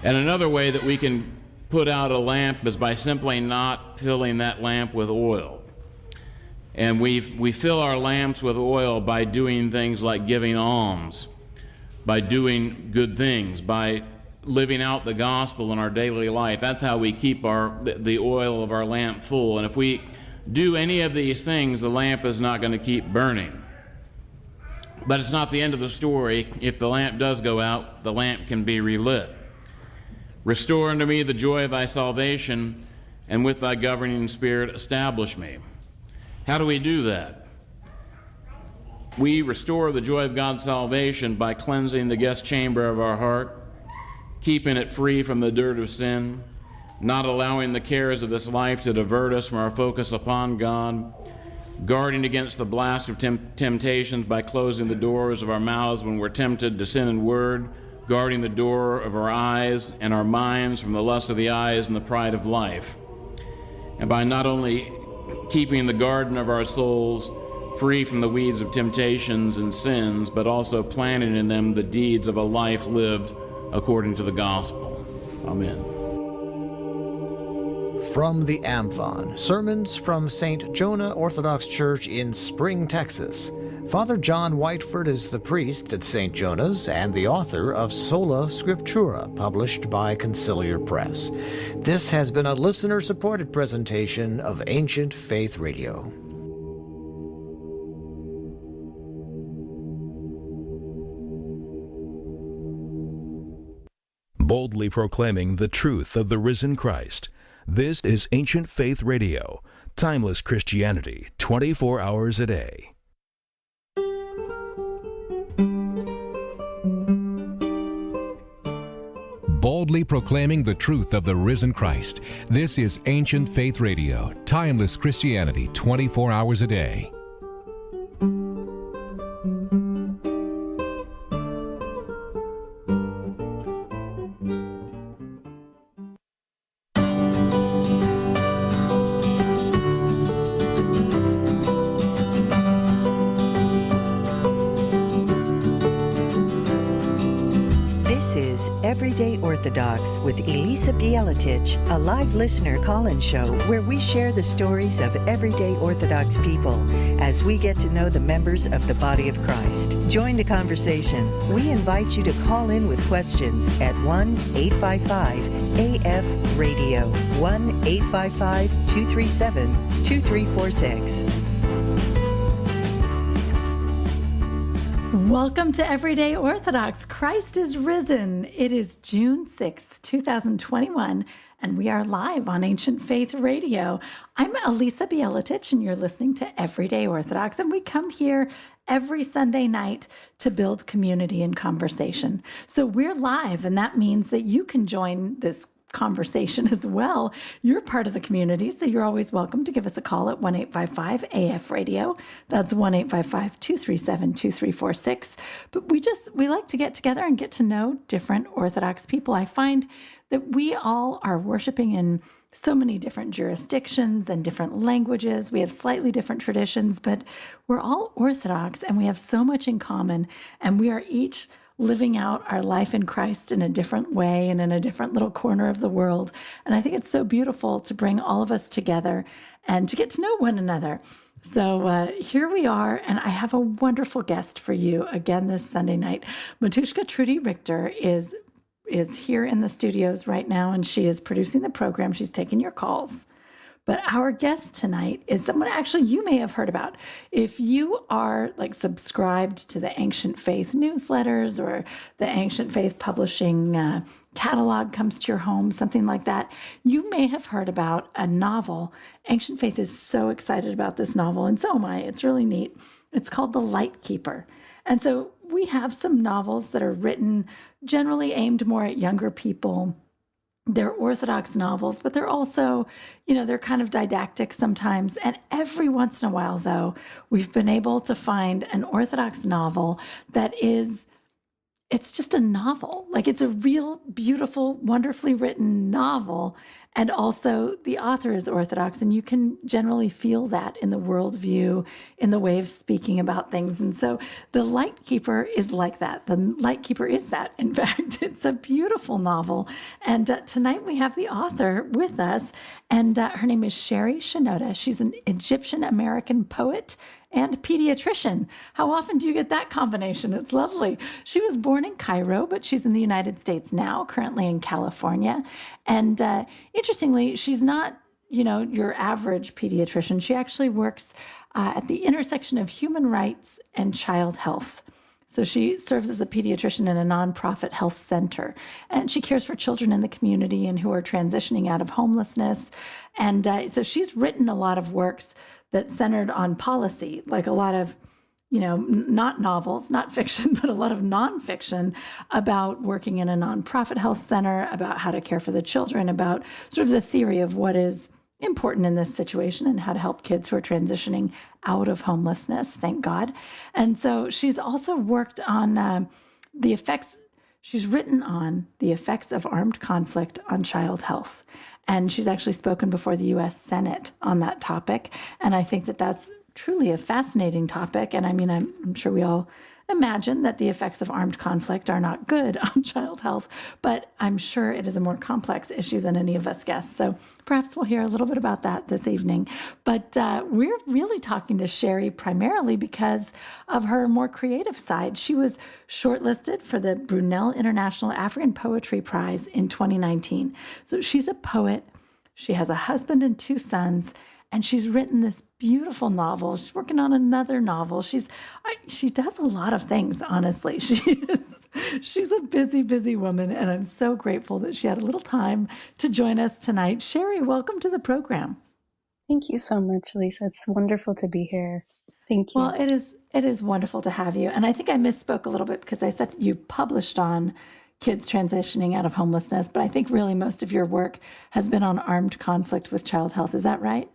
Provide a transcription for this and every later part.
And another way that we can put out a lamp is by simply not filling that lamp with oil. And we fill our lamps with oil by doing things like giving alms, by doing good things, by living out the gospel in our daily life. That's how we keep the oil of our lamp full. And if we do any of these things, the lamp is not going to keep burning. But it's not the end of the story. If the lamp does go out, the lamp can be relit. Restore unto me the joy of thy salvation, and with thy governing spirit establish me. How do we do that? We restore the joy of God's salvation by cleansing the guest chamber of our heart, keeping it free from the dirt of sin, not allowing the cares of this life to divert us from our focus upon God, guarding against the blast of temptations by closing the doors of our mouths when we're tempted to sin in word, guarding the door of our eyes and our minds from the lust of the eyes and the pride of life, and by not only keeping the garden of our souls free from the weeds of temptations and sins, but also planting in them the deeds of a life lived according to the gospel. Amen. From the Amphon, sermons from St. Jonah Orthodox Church in Spring, Texas. Father John Whiteford is the priest at St. Jonah's and the author of Sola Scriptura, published by Conciliar Press. This has been a listener-supported presentation of Ancient Faith Radio. Boldly proclaiming the truth of the risen Christ. This is Ancient Faith Radio, timeless Christianity, 24 hours a day. Boldly proclaiming the truth of the risen Christ. This is Ancient Faith Radio, timeless Christianity, 24 hours a day. Everyday Orthodox with Elisa Bielatich, a live listener call-in show where we share the stories of everyday Orthodox people as we get to know the members of the body of Christ. Join the conversation. We invite you to call in with questions at 1-855-AF-RADIO, 1-855-237-2346. Welcome to Everyday Orthodox. Christ is risen. It is June 6th, 2021, and we are live on Ancient Faith Radio. I'm Elisa Bielatich, and you're listening to Everyday Orthodox, and we come here every Sunday night to build community and conversation. So we're live, and that means that you can join this conversation as well. You're part of the community, so you're always welcome to give us a call at 1-855-AF-RADIO. That's 1-855-237-2346. But we like to get together and get to know different Orthodox people. I find that we all are worshiping in so many different jurisdictions and different languages. We have slightly different traditions, but we're all Orthodox and we have so much in common, and we are each living out our life in Christ in a different way and in a different little corner of the world. And I think it's so beautiful to bring all of us together and to get to know one another. So here we are, and I have a wonderful guest for you again this Sunday night. Matushka Trudy Richter is here in the studios right now, and she is producing the program. She's taking your calls. But our guest tonight is someone actually you may have heard about. If you are subscribed to the Ancient Faith newsletters or the Ancient Faith publishing catalog comes to your home, something like that, you may have heard about a novel. Ancient Faith is so excited about this novel, and so am I. It's really neat. It's called The Light Keeper. And so we have some novels that are written generally aimed more at younger people. They're Orthodox novels, but they're also, they're kind of didactic sometimes. And every once in a while, though, we've been able to find an Orthodox novel that it's just a novel. It's a real, beautiful, wonderfully written novel. And also, the author is Orthodox, and you can generally feel that in the worldview, in the way of speaking about things. And so, The Light Keeper is like that. The Light Keeper is that, in fact. It's a beautiful novel. And tonight we have the author with us, and her name is Sherry Shinoda. She's an Egyptian American poet and pediatrician. How often do you get that combination? It's lovely. She was born in Cairo, but she's in the United States now, currently in California. And interestingly, she's not, your average pediatrician. She actually works at the intersection of human rights and child health. So she serves as a pediatrician in a nonprofit health center, and she cares for children in the community and who are transitioning out of homelessness. And so she's written a lot of works that centered on policy, like a lot of, not novels, not fiction, but a lot of nonfiction about working in a nonprofit health center, about how to care for the children, about sort of the theory of what is important in this situation and how to help kids who are transitioning out of homelessness, thank God. And so she's also worked on the effects, she's written on the effects of armed conflict on child health. And she's actually spoken before the U.S. Senate on that topic. And I think that that's truly a fascinating topic. And I mean, I'm sure we all imagine that the effects of armed conflict are not good on child health, but I'm sure it is a more complex issue than any of us guessed. So perhaps we'll hear a little bit about that this evening. But we're really talking to Sherry primarily because of her more creative side. She was shortlisted for the Brunel International African Poetry Prize in 2019. So she's a poet. She has a husband and 2 sons. And she's written this beautiful novel. She's working on another novel. She does a lot of things, honestly. She's a busy, busy woman. And I'm so grateful that she had a little time to join us tonight. Sherry, welcome to the program. Thank you so much, Lisa. It's wonderful to be here. Thank you. Well, it is wonderful to have you. And I think I misspoke a little bit because I said you published on kids transitioning out of homelessness, but I think really most of your work has been on armed conflict with child health. Is that right?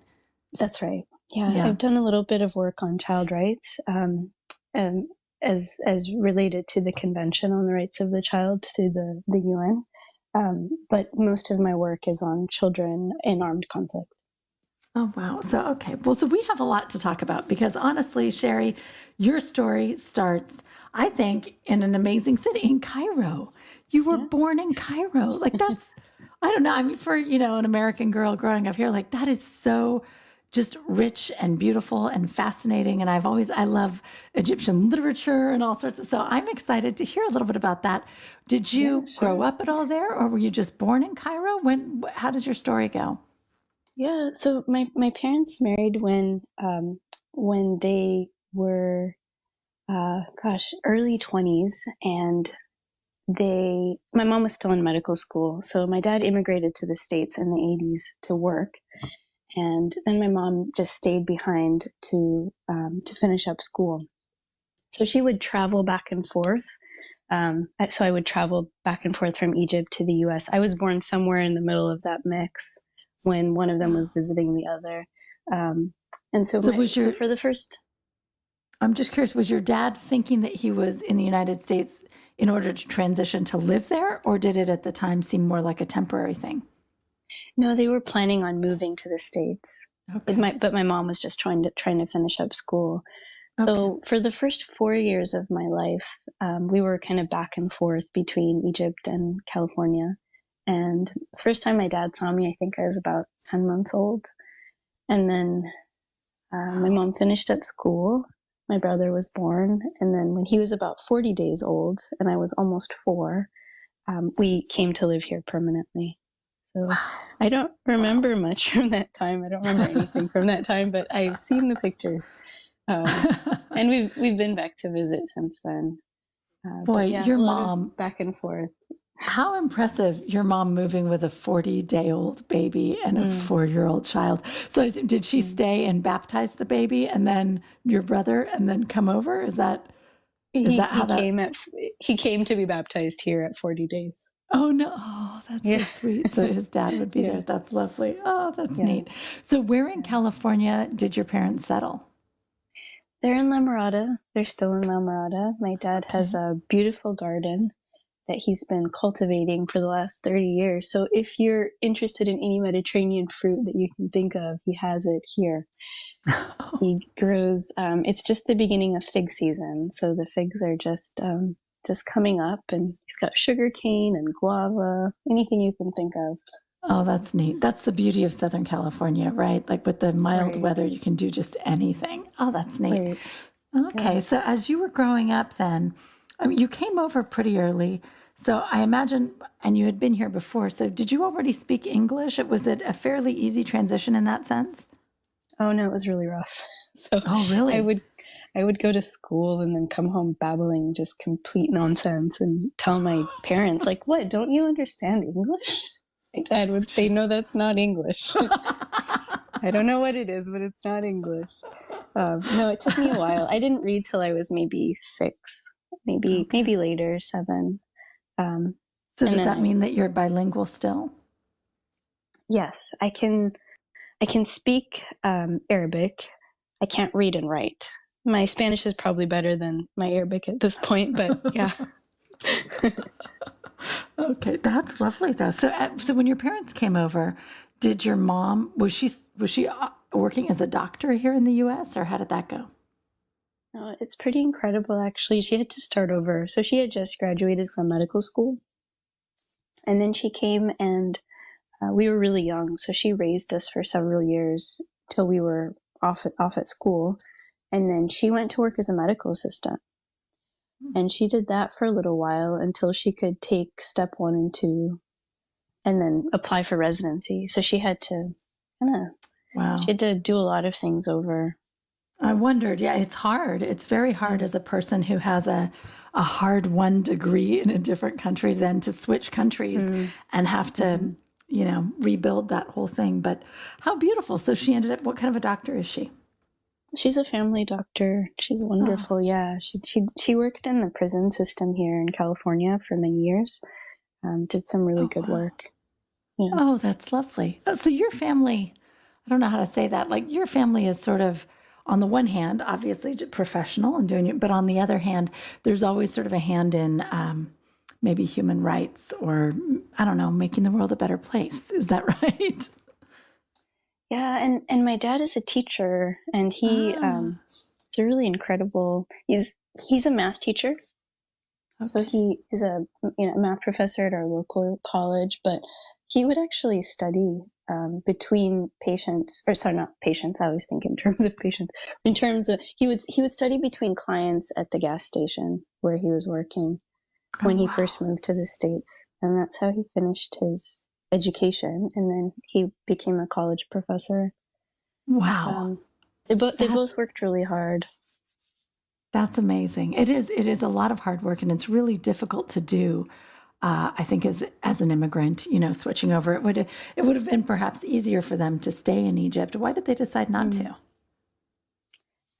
That's right. Yeah, I've done a little bit of work on child rights, and as related to the Convention on the Rights of the Child through the UN. But most of my work is on children in armed conflict. Oh, wow. So, okay. Well, so we have a lot to talk about because honestly, Sherry, your story starts, I think, in an amazing city, in Cairo. You were born in Cairo. Like that's, I don't know. I mean, for, an American girl growing up here, like that is so just rich and beautiful and fascinating. And I love Egyptian literature and all sorts of, so I'm excited to hear a little bit about that. Did you grow up at all there, or were you just born in Cairo? How does your story go? Yeah, so my parents married when they were, early 20s, and my mom was still in medical school. So my dad immigrated to the States in the 80s to work. And then my mom just stayed behind to finish up school. So she would travel back and forth. So I would travel back and forth from Egypt to the U.S. I was born somewhere in the middle of that mix when one of them was visiting the other. And so for the first... I'm just curious, was your dad thinking that he was in the United States in order to transition to live there, or did it at the time seem more like a temporary thing? No, they were planning on moving to the States, okay. but my mom was just trying to finish up school. Okay. So for the first 4 years of my life, we were kind of back and forth between Egypt and California. And the first time my dad saw me, I think I was about 10 months old. And then my mom finished up school. My brother was born. And then when he was about 40 days old, and I was almost 4, we came to live here permanently. So I don't remember much from that time. I don't remember anything from that time, but I've seen the pictures. And we've been back to visit since then. Boy, your mom, back and forth. How impressive, your mom moving with a 40-day-old baby and a 4-year-old child. So did she stay and baptize the baby and then your brother and then come over? Is that how that... He came to be baptized here at 40 days. Oh, no. Oh, that's so sweet. So his dad would be there. That's lovely. Oh, that's neat. So where in California did your parents settle? They're in La Mirada. They're still in La Mirada. My dad has a beautiful garden that he's been cultivating for the last 30 years. So if you're interested in any Mediterranean fruit that you can think of, he has it here. He grows, it's just the beginning of fig season. So the figs are just coming up, and he's got sugar cane and guava, anything you can think of. Oh, that's neat. That's the beauty of Southern California, right? Like with the mild weather, you can do just anything. Oh, that's neat. Right. Okay, so as you were growing up then, I mean, you came over pretty early. So I imagine, and you had been here before, so did you already speak English? Was it a fairly easy transition in that sense? Oh no, it was really rough. So Oh, really? I would go to school and then come home babbling just complete nonsense and tell my parents, like, what, don't you understand English? My dad would say, no, that's not English. I don't know what it is, but it's not English. No, it took me a while. I didn't read till I was maybe 6, maybe later, 7. So does that mean that you're bilingual still? Yes, I can speak Arabic. I can't read and write. My Spanish is probably better than my Arabic at this point, but yeah. Okay, that's lovely though. So when your parents came over, did your mom, was she working as a doctor here in the U.S., or how did that go? It's pretty incredible, actually. She had to start over. So she had just graduated from medical school, and then she came, and we were really young, so she raised us for several years till we were off at school, and then she went to work as a medical assistant. And she did that for a little while until she could take step 1 and 2 and then apply for residency. So she had to she had to do a lot of things over. I wondered, yeah, it's hard. It's very hard as a person who has a hard-won degree in a different country then to switch countries and have to, rebuild that whole thing. But how beautiful. So she ended up, what kind of a doctor is she? She's a family doctor. She's wonderful. Yeah. She worked in the prison system here in California for many years. Did some really good work. Yeah. Oh, that's lovely. Oh, so your family, I don't know how to say that. Like your family is sort of, on the one hand, obviously professional and doing it, but on the other hand, there's always sort of a hand in maybe human rights or, I don't know, making the world a better place. Is that right? Yeah, and my dad is a teacher, and it's a really incredible. He's a math teacher, so he is a math professor at our local college. But he would actually study between patients, or sorry, not patients. I always think in terms of patients. In terms of he would study between clients at the gas station where he was working when he first moved to the States, and that's how he finished his education, and then he became a college professor. Wow. They both worked really hard. That's amazing. It is a lot of hard work, and it's really difficult to do. I think as an immigrant, switching over, it would have been perhaps easier for them to stay in Egypt. Why did they decide not to?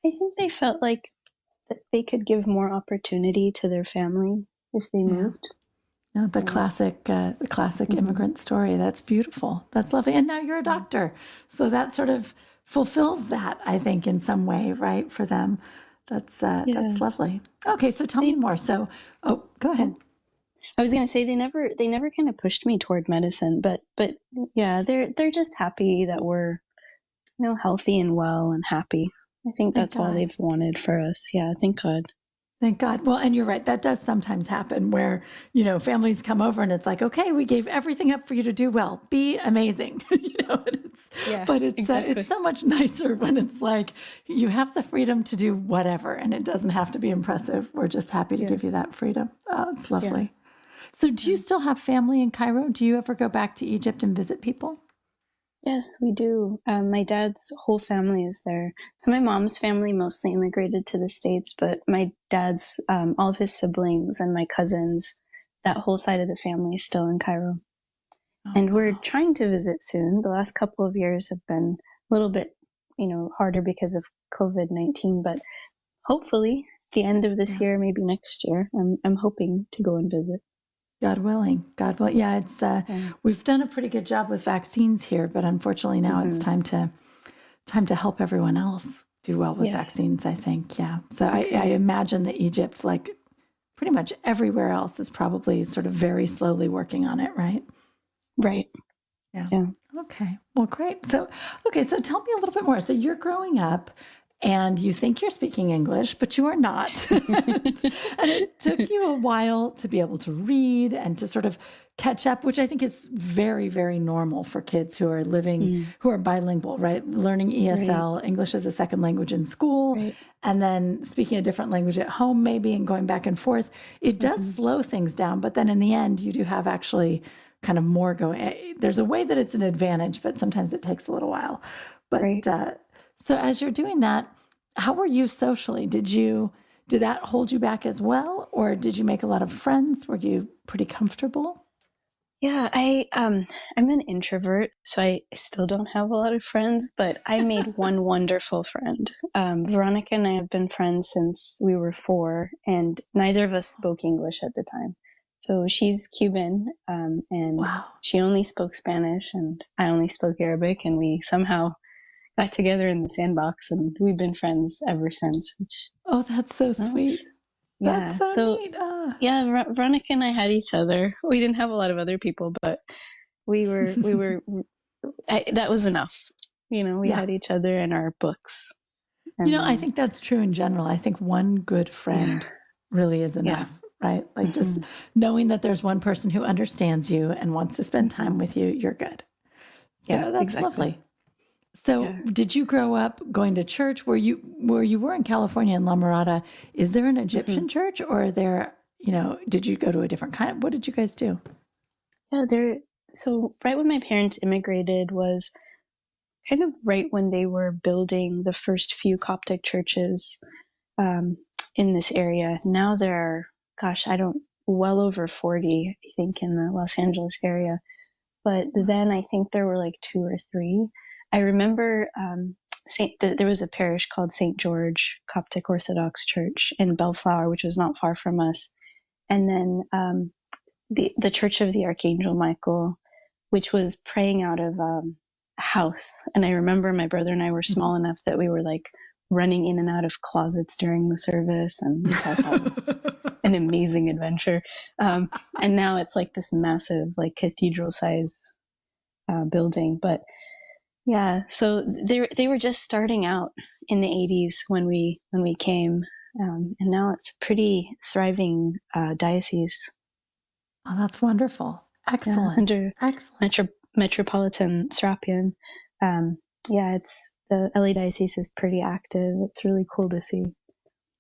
I think they felt like that they could give more opportunity to their family if they moved. No, the classic immigrant story. That's beautiful. That's lovely. And now you're a doctor. So that sort of fulfills that, I think, in some way, right, for them. That's lovely. Okay, so tell me more. So, go ahead. I was going to say they never kind of pushed me toward medicine, but yeah, they're just happy that we're, healthy and well and happy. I think that's all they've wanted for us. Yeah, thank God. Thank God. Well, and you're right. That does sometimes happen where, families come over and it's like, okay, we gave everything up for you to do well. Be amazing. But it's so much nicer when it's like you have the freedom to do whatever and it doesn't have to be impressive. We're just happy to give you that freedom. Oh, it's lovely. Yeah. So do you still have family in Cairo? Do you ever go back to Egypt and visit people? Yes, we do. My dad's whole family is there. So my mom's family mostly immigrated to the States, but my dad's, all of his siblings and my cousins, that whole side of the family is still in Cairo. And we're trying to visit soon. The last couple of years have been a little bit, harder because of COVID-19, but hopefully the end of this year, maybe next year, I'm hoping to go and visit. God willing. Yeah, it's we've done a pretty good job with vaccines here, but unfortunately now it's time to help everyone else do well with vaccines, I think. Yeah. So I imagine that Egypt, like pretty much everywhere else is probably sort of very slowly working on it, right? Right. Yeah. Yeah. Okay. Well, great. So, okay. So tell me a little bit more. So you're growing up and you think you're speaking English, but you are not. And it took you a while to be able to read and to sort of catch up, which I think is very, very normal for kids who are living, who are bilingual, right? Learning ESL, English as a second language in school, Right. and then speaking a different language at home, maybe, and going back and forth. It does slow things down, but then in the end, you do have actually kind of more going. There's a way that it's an advantage, but sometimes it takes a little while. But Right. so as you're doing that, how were you socially? Did that hold you back as well, or did you make a lot of friends? Were you pretty comfortable? Yeah, I'm an introvert, so I still don't have a lot of friends, but I made one wonderful friend. Veronica and I have been friends since we were 4, and neither of us spoke English at the time. So she's Cuban, and Wow. she only spoke Spanish, and I only spoke Arabic, and we somehow got together in the sandbox, and we've been friends ever since. Which, Oh, that's so sweet. yeah, That's so so neat. yeah, Veronica and I had each other. We didn't have a lot of other people, but we were that was enough. We Yeah. had each other and our books. I think that's true in general. I think one good friend really is enough, right? Like just knowing that there's one person who understands you and wants to spend time with you, you're good. Yeah, So that's exactly. lovely. So did you grow up going to church where you were in California in La Mirada? Is there an Egyptian church, or did you go to a different kind? What did you guys do? Yeah, so right when my parents immigrated was kind of right when they were building the first few Coptic churches in this area. Now there are, well over 40, I think, in the Los Angeles area. But then I think there were like 2 or 3. I remember there was a parish called St. George Coptic Orthodox Church in Bellflower, which was not far from us. And then the Church of the Archangel Michael, which was praying out of a house. And I remember my brother and I were small enough that we were like running in and out of closets during the service. And we thought that was an amazing adventure. And now it's like this massive, like cathedral size building. But yeah, so they were just starting out in the 80s when we came. And now it's a pretty thriving diocese. Oh, that's wonderful. Excellent. Under Excellent. Metropolitan Serapion. It's the LA diocese is pretty active. It's really cool to see.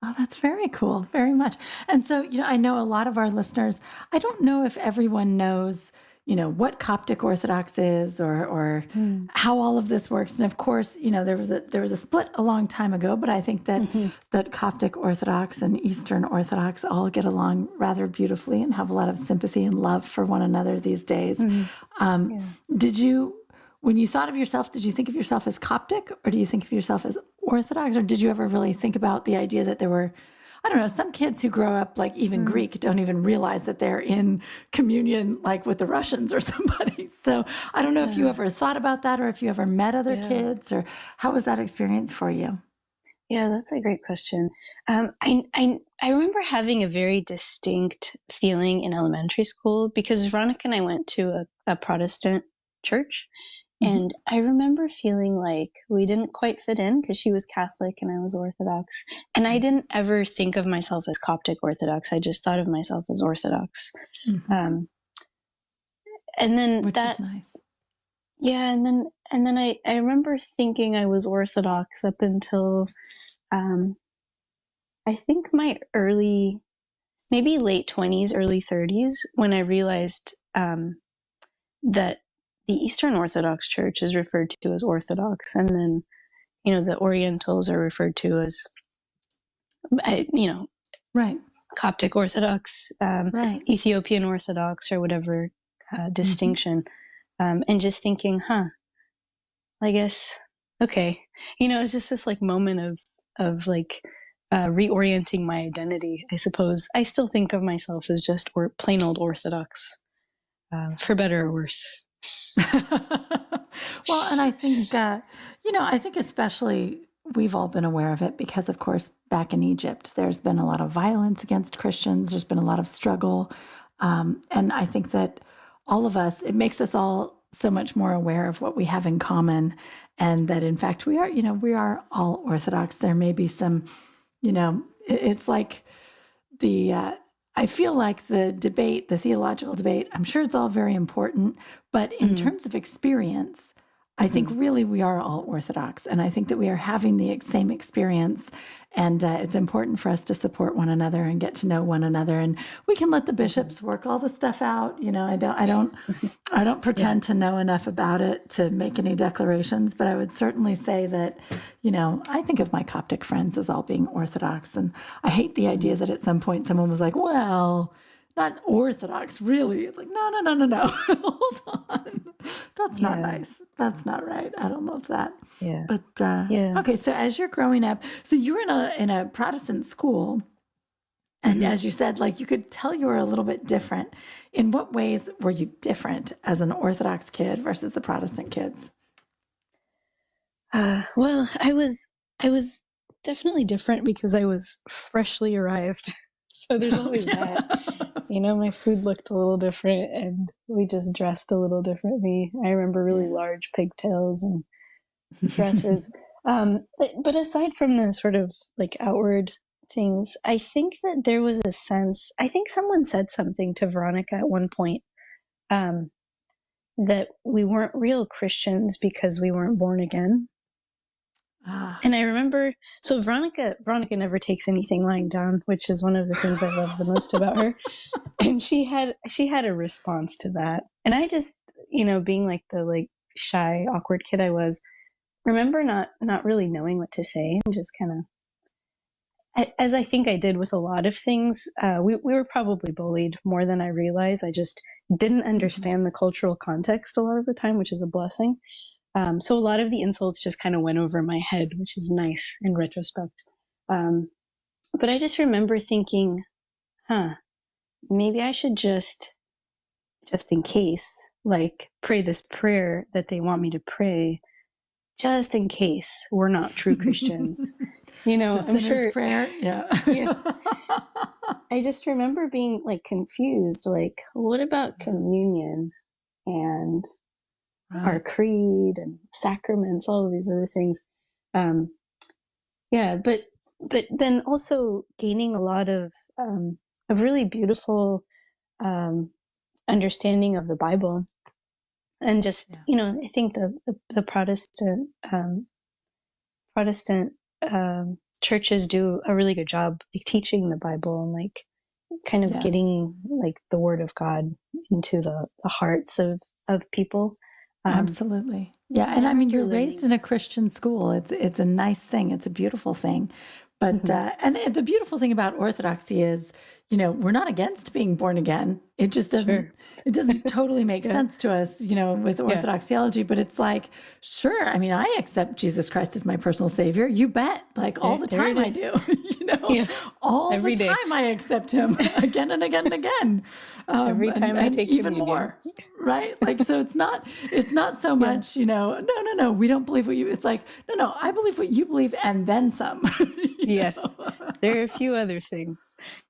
Oh, that's very cool. Very much. And so, I know a lot of our listeners, I don't know if everyone knows, what Coptic Orthodox is or how all of this works. And of course, there was a split a long time ago, but I think that Coptic Orthodox and Eastern Orthodox all get along rather beautifully and have a lot of sympathy and love for one another these days. When you thought of yourself, did you think of yourself as Coptic, or do you think of yourself as Orthodox, or did you ever really think about the idea that there were, I don't know, some kids who grow up like even Greek don't even realize that they're in communion like with the Russians or somebody. So I don't know if you ever thought about that, or if you ever met other kids, or how was that experience for you? Yeah, that's a great question. I remember having a very distinct feeling in elementary school because Veronica and I went to a Protestant church. And I remember feeling like we didn't quite fit in because she was Catholic and I was Orthodox. And I didn't ever think of myself as Coptic Orthodox. I just thought of myself as Orthodox. And then Which is nice. Yeah, and then I remember thinking I was Orthodox up until I think my maybe late 20s, early 30s, when I realized that the Eastern Orthodox Church is referred to as Orthodox, and then, the Orientals are referred to as, Right. Coptic Orthodox, Right. Ethiopian Orthodox, or whatever distinction. And just thinking, I guess, okay. It's just this like moment of like reorienting my identity, I suppose. I still think of myself as just plain old Orthodox, for better or worse. Well, and I think, I think especially we've all been aware of it because, of course, back in Egypt, there's been a lot of violence against Christians. There's been a lot of struggle. And I think that all of us, it makes us all so much more aware of what we have in common. And that, in fact, we are all Orthodox. There may be some, it's like I feel like the debate, the theological debate, I'm sure it's all very important, but in terms of experience, I think really we are all Orthodox, and I think that we are having the same experience, and it's important for us to support one another and get to know one another. And we can let the bishops work all the stuff out. I don't pretend to know enough about it to make any declarations, but I would certainly say that, I think of my Coptic friends as all being Orthodox, and I hate the idea that at some point someone was like, well, not Orthodox, really. It's like, no. Hold on. That's not nice. That's not right. I don't love that. Yeah. But okay, so as you're growing up, so you were in a Protestant school, and as you said, like you could tell you were a little bit different. In what ways were you different as an Orthodox kid versus the Protestant kids? Well, I was definitely different because I was freshly arrived. So there's always that. My food looked a little different, and we just dressed a little differently. I remember really large pigtails and dresses. But aside from the sort of like outward things, I think that there was a sense, I think someone said something to Veronica at one point, that we weren't real Christians because we weren't born again. And I remember, so Veronica never takes anything lying down, which is one of the things I love the most about her. And she had a response to that. And I just, being like the shy, awkward kid I was, remember not really knowing what to say and just kind of, as I think I did with a lot of things, we were probably bullied more than I realized. I just didn't understand the cultural context a lot of the time, which is a blessing. So a lot of the insults just kind of went over my head, which is nice in retrospect. But I just remember thinking, maybe I should just in case, pray this prayer that they want me to pray, just in case we're not true Christians. I'm sure. Prayer. Yeah. Yes. I just remember being confused, what about communion and our creed and sacraments, all of these other things. But then also gaining a lot of really beautiful understanding of the Bible, and just I think the Protestant churches do a really good job teaching the Bible and kind of getting the Word of God into the hearts of people. Absolutely. Yeah. And I mean, you're raised in a Christian school. It's a nice thing. It's a beautiful thing. But, and the beautiful thing about Orthodoxy is, we're not against being born again. It just doesn't, it doesn't totally make sense to us, with Orthodox theology, but it's sure. I mean, I accept Jesus Christ as my personal savior. You bet. All the time I do, all every the time I accept him again and again and again. Every time I take even more, right? So it's not so much, no, we don't believe what you, it's no, I believe what you believe and then some. Yes. There are a few other things.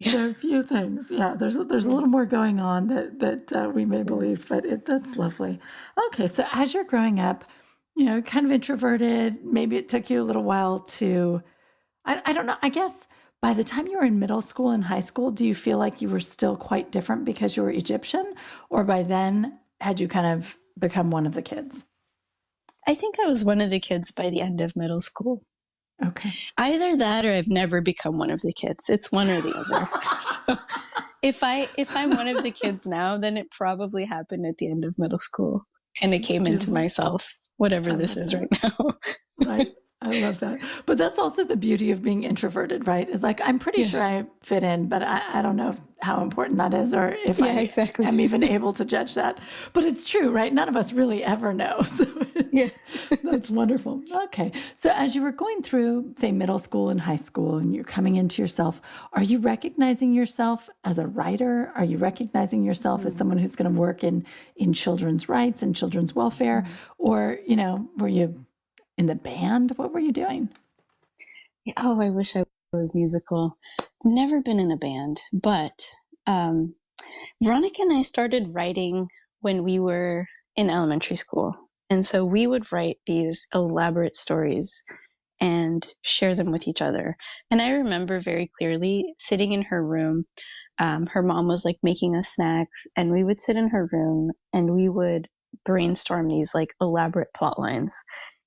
There are a few things. Yeah. There's a little more going on that we may believe, but that's lovely. Okay. So as you're growing up, kind of introverted, maybe it took you a little while to, I don't know, I guess by the time you were in middle school and high school, do you feel like you were still quite different because you were Egyptian, or by then had you kind of become one of the kids? I think I was one of the kids by the end of middle school. Okay. Either that or I've never become one of the kids. It's one or the other. So if I'm one of the kids now, then it probably happened at the end of middle school and it came into myself, whatever this is right now. Right. I love that. But that's also the beauty of being introverted, right? Is I'm pretty sure I fit in, but I don't know how important that is or if I'm even able to judge that. But it's true, right? None of us really ever know. So that's wonderful. Okay. So as you were going through, say, middle school and high school, and you're coming into yourself, are you recognizing yourself as a writer? Are you recognizing yourself as someone who's going to work in children's rights and children's welfare? Or, were you in the band? What were you doing? Oh, I wish I was musical. Never been in a band, but Veronica and I started writing when we were in elementary school. And so we would write these elaborate stories and share them with each other. And I remember very clearly sitting in her room. Her mom was like making us snacks, and we would sit in her room and we would brainstorm these like elaborate plot lines.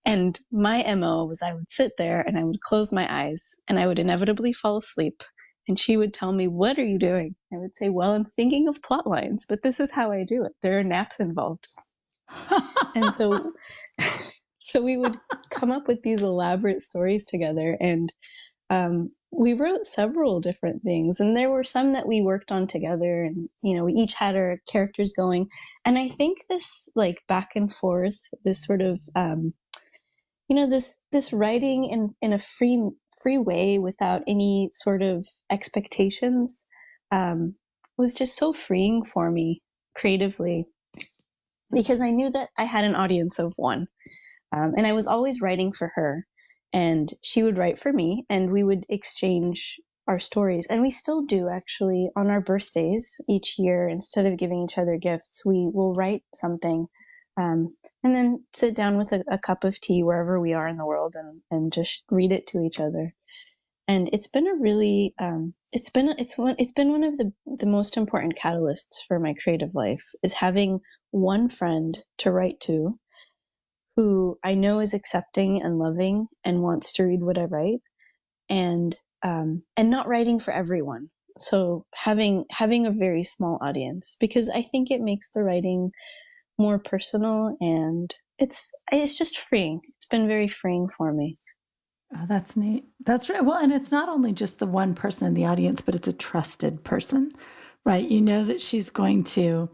And my MO was I would sit there and I would close my eyes and I would inevitably fall asleep. And she would tell me, "What are you doing?" I would say, "Well, I'm thinking of plot lines, but this is how I do it. There are naps involved." And so, so we would come up with these elaborate stories together. And we wrote several different things. And there were some that we worked on together. And, we each had our characters going. And I think this like back and forth, this sort of, this writing in a free way without any sort of expectations was just so freeing for me creatively, because I knew that I had an audience of one, and I was always writing for her, and she would write for me, and we would exchange our stories. And we still do, actually, on our birthdays each year. Instead of giving each other gifts, we will write something, and then sit down with a cup of tea wherever we are in the world and just read it to each other. And it's been a really it's been one of the most important catalysts for my creative life, is having one friend to write to who I know is accepting and loving and wants to read what I write, and not writing for everyone. So having a very small audience, because I think it makes the writing more personal, and it's just freeing. It's been very freeing for me. Oh, that's neat. That's right. Well, and it's not only just the one person in the audience, but it's a trusted person, right? You know that she's going to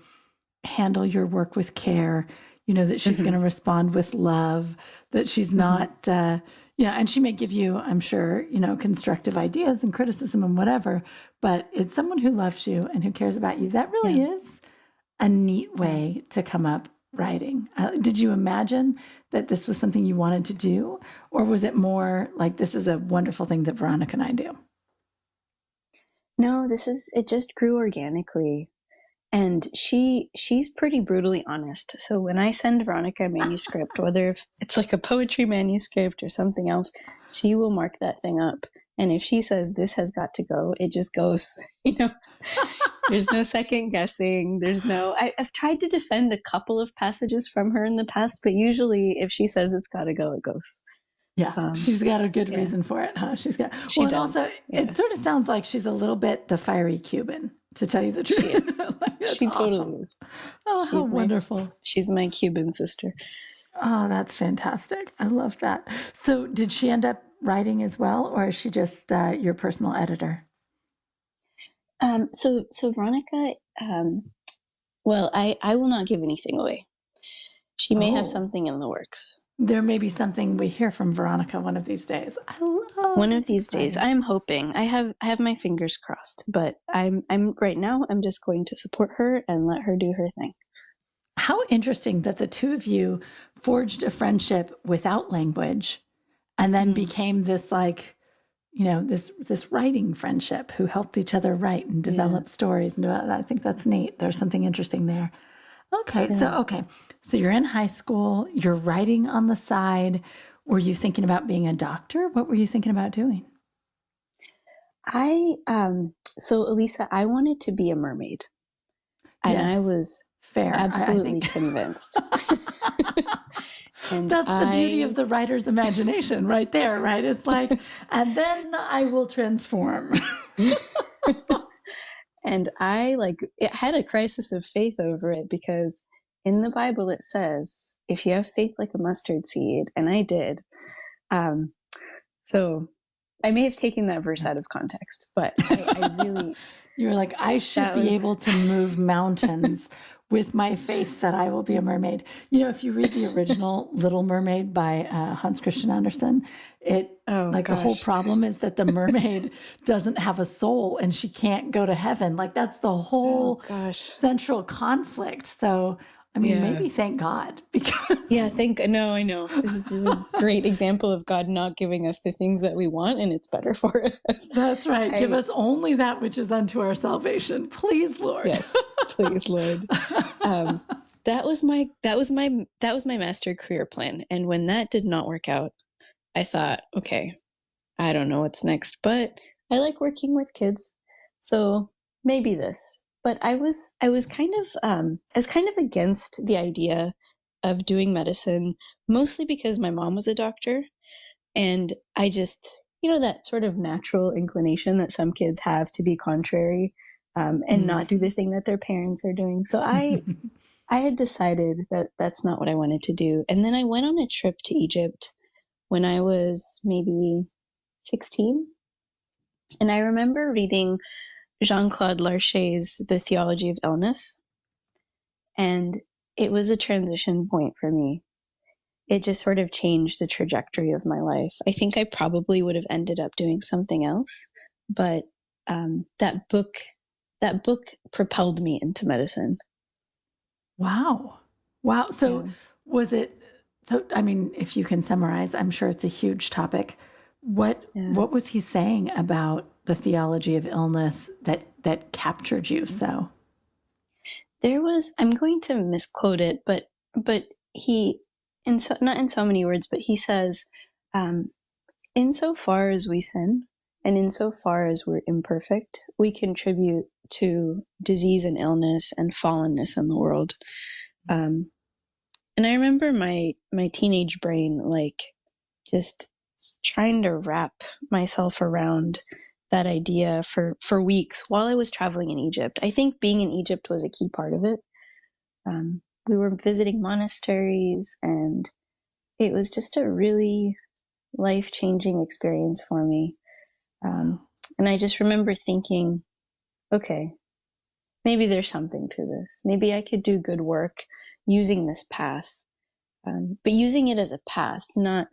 handle your work with care. You know that she's going to respond with love, that she's not, and she may give you, I'm sure, constructive ideas and criticism and whatever, but it's someone who loves you and who cares about you. That really is a neat way to come up writing. Did you imagine that this was something you wanted to do? Or was it more like, this is a wonderful thing that Veronica and I do? No, it just grew organically. And she's pretty brutally honest. So when I send Veronica a manuscript, whether it's like a poetry manuscript or something else, she will mark that thing up. And if she says this has got to go, it just goes, There's no second guessing. I've tried to defend a couple of passages from her in the past, but usually if she says it's got to go, it goes. Yeah, she's got a good reason for it, huh? She does. And also, it sort of sounds like she's a little bit the fiery Cuban, to tell you the truth. She totally is. Oh, how wonderful. She's my Cuban sister. Oh, that's fantastic. I love that. So did she end up writing as well, or is she just your personal editor? So Veronica, well, I will not give anything away. She may have something in the works. There may be something we hear from Veronica one of these days. I love one of these days. I'm hoping. I have my fingers crossed, but I'm right now. I'm just going to support her and let her do her thing. How interesting that the two of you forged a friendship without language, and then became this this writing friendship who helped each other write and develop stories. And I think that's neat. There's something interesting there. Okay. So you're in high school, you're writing on the side. Were you thinking about being a doctor? What were you thinking about doing? So Elisa, I wanted to be a mermaid. And I was absolutely convinced. And that's the beauty of the writer's imagination right there, right? It's like, and then I will transform. And I had a crisis of faith over it, because in the Bible it says, if you have faith like a mustard seed, and I did. So I may have taken that verse out of context, but I really... You're like, I should be able to move mountains with my faith that I will be a mermaid. If you read the original Little Mermaid by Hans Christian Andersen, the whole problem is that the mermaid doesn't have a soul and she can't go to heaven. Like, that's the whole central conflict. So I mean, Yeah. maybe thank God, because Yeah, I know. This is a great example of God not giving us the things that we want, and it's better for us. that's right. Give I- us only that which is unto our salvation, please, Lord. Yes, please, Lord. That was my master career plan, and when that did not work out, I thought, okay, I don't know what's next, but I like working with kids, so maybe this. But I was kind of against the idea of doing medicine, mostly because my mom was a doctor, and I just, that sort of natural inclination that some kids have to be contrary, and not do the thing that their parents are doing. So I had decided that that's not what I wanted to do. And then I went on a trip to Egypt when I was maybe 16. And I remember reading Jean-Claude Larcher's The Theology of Illness. And it was a transition point for me. It just sort of changed the trajectory of my life. I think I probably would have ended up doing something else, but that book propelled me into medicine. Wow. So was it, I mean, if you can summarize, I'm sure it's a huge topic. What was he saying about the theology of illness that captured you so? I'm going to misquote it, but he, not in so many words, but he says, insofar as we sin and insofar as we're imperfect, we contribute to disease and illness and fallenness in the world. And I remember my teenage brain, just trying to wrap myself around that idea for weeks while I was traveling in Egypt. I think being in Egypt was a key part of it. We were visiting monasteries, and it was just a really life-changing experience for me. And I just remember thinking, okay, maybe there's something to this. Maybe I could do good work using this path, but using it as a path, not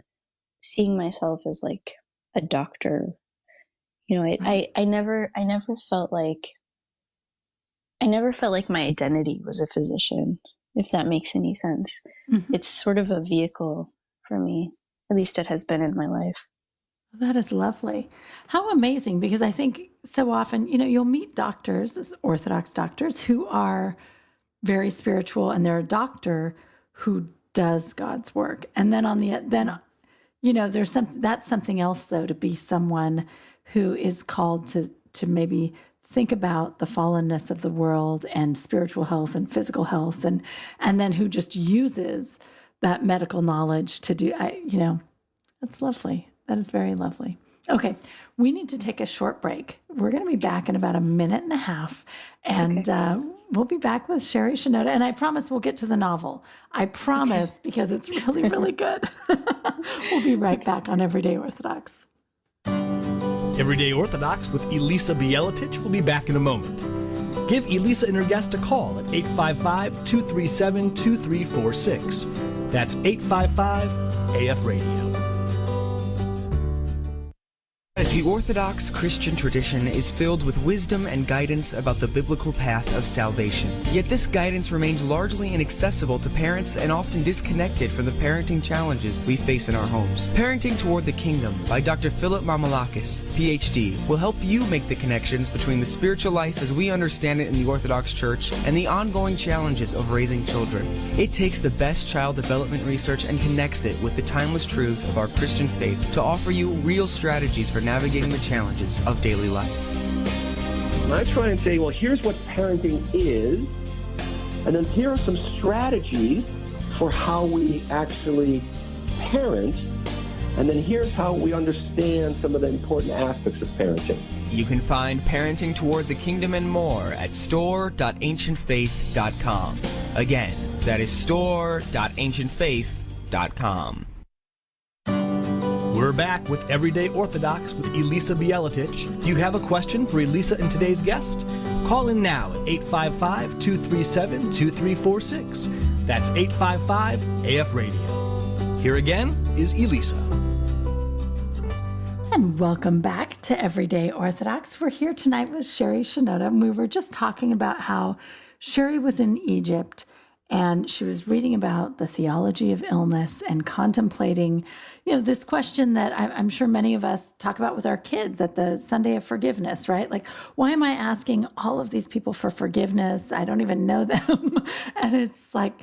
seeing myself as like a doctor. I never felt like my identity was a physician, if that makes any sense. Mm-hmm. It's sort of a vehicle for me. At least it has been in my life. That is lovely. How amazing, because I think so often, you'll meet doctors, as Orthodox doctors, who are very spiritual, and they're a doctor who does God's work. And then that's something else, though, to be someone who is called to maybe think about the fallenness of the world and spiritual health and physical health, and then who just uses that medical knowledge to do, that's lovely. That is very lovely. Okay, we need to take a short break. We're going to be back in about a minute and a half, and we'll be back with Sherry Shinoda. And I promise we'll get to the novel. I promise, because it's really, really good. We'll be right back on Everyday Orthodox. Everyday Orthodox with Elisa Bieletich will be back in a moment. Give Elisa and her guest a call at 855-237-2346. That's 855-AF Radio. The Orthodox Christian tradition is filled with wisdom and guidance about the biblical path of salvation. Yet this guidance remains largely inaccessible to parents and often disconnected from the parenting challenges we face in our homes. Parenting Toward the Kingdom by Dr. Philip Mamalakis, PhD, will help you make the connections between the spiritual life as we understand it in the Orthodox Church and the ongoing challenges of raising children. It takes the best child development research and connects it with the timeless truths of our Christian faith to offer you real strategies for navigating the challenges of daily life. I try and say, well, here's what parenting is, and then here are some strategies for how we actually parent, and then here's how we understand some of the important aspects of parenting. You can find Parenting Toward the Kingdom and more at store.ancientfaith.com. Again, that is store.ancientfaith.com. We're back with Everyday Orthodox with Elisa Bieletich. Do you have a question for Elisa and today's guest? Call in now at 855-237-2346. That's 855-AF Radio. Here again is Elisa. And welcome back to Everyday Orthodox. We're here tonight with Sherry Shinoda, and we were just talking about how Sherry was in Egypt And she was reading about the theology of illness and contemplating, this question that I'm sure many of us talk about with our kids at the Sunday of Forgiveness, right? Like, why am I asking all of these people for forgiveness? I don't even know them. And it's like,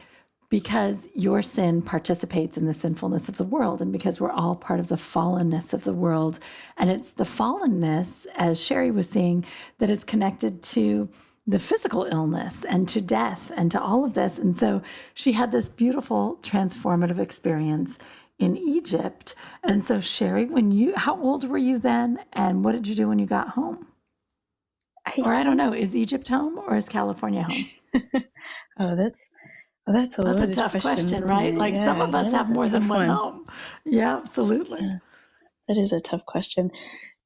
because your sin participates in the sinfulness of the world, and because we're all part of the fallenness of the world. And it's the fallenness, as Sherry was saying, that is connected to the physical illness and to death and to all of this. And so she had this beautiful transformative experience in Egypt. And so Sherry, how old were you then? And what did you do when you got home? I don't know, is Egypt home or is California home? That's a tough question, right? Like some of us have more than one home. Yeah, absolutely. That is a tough question.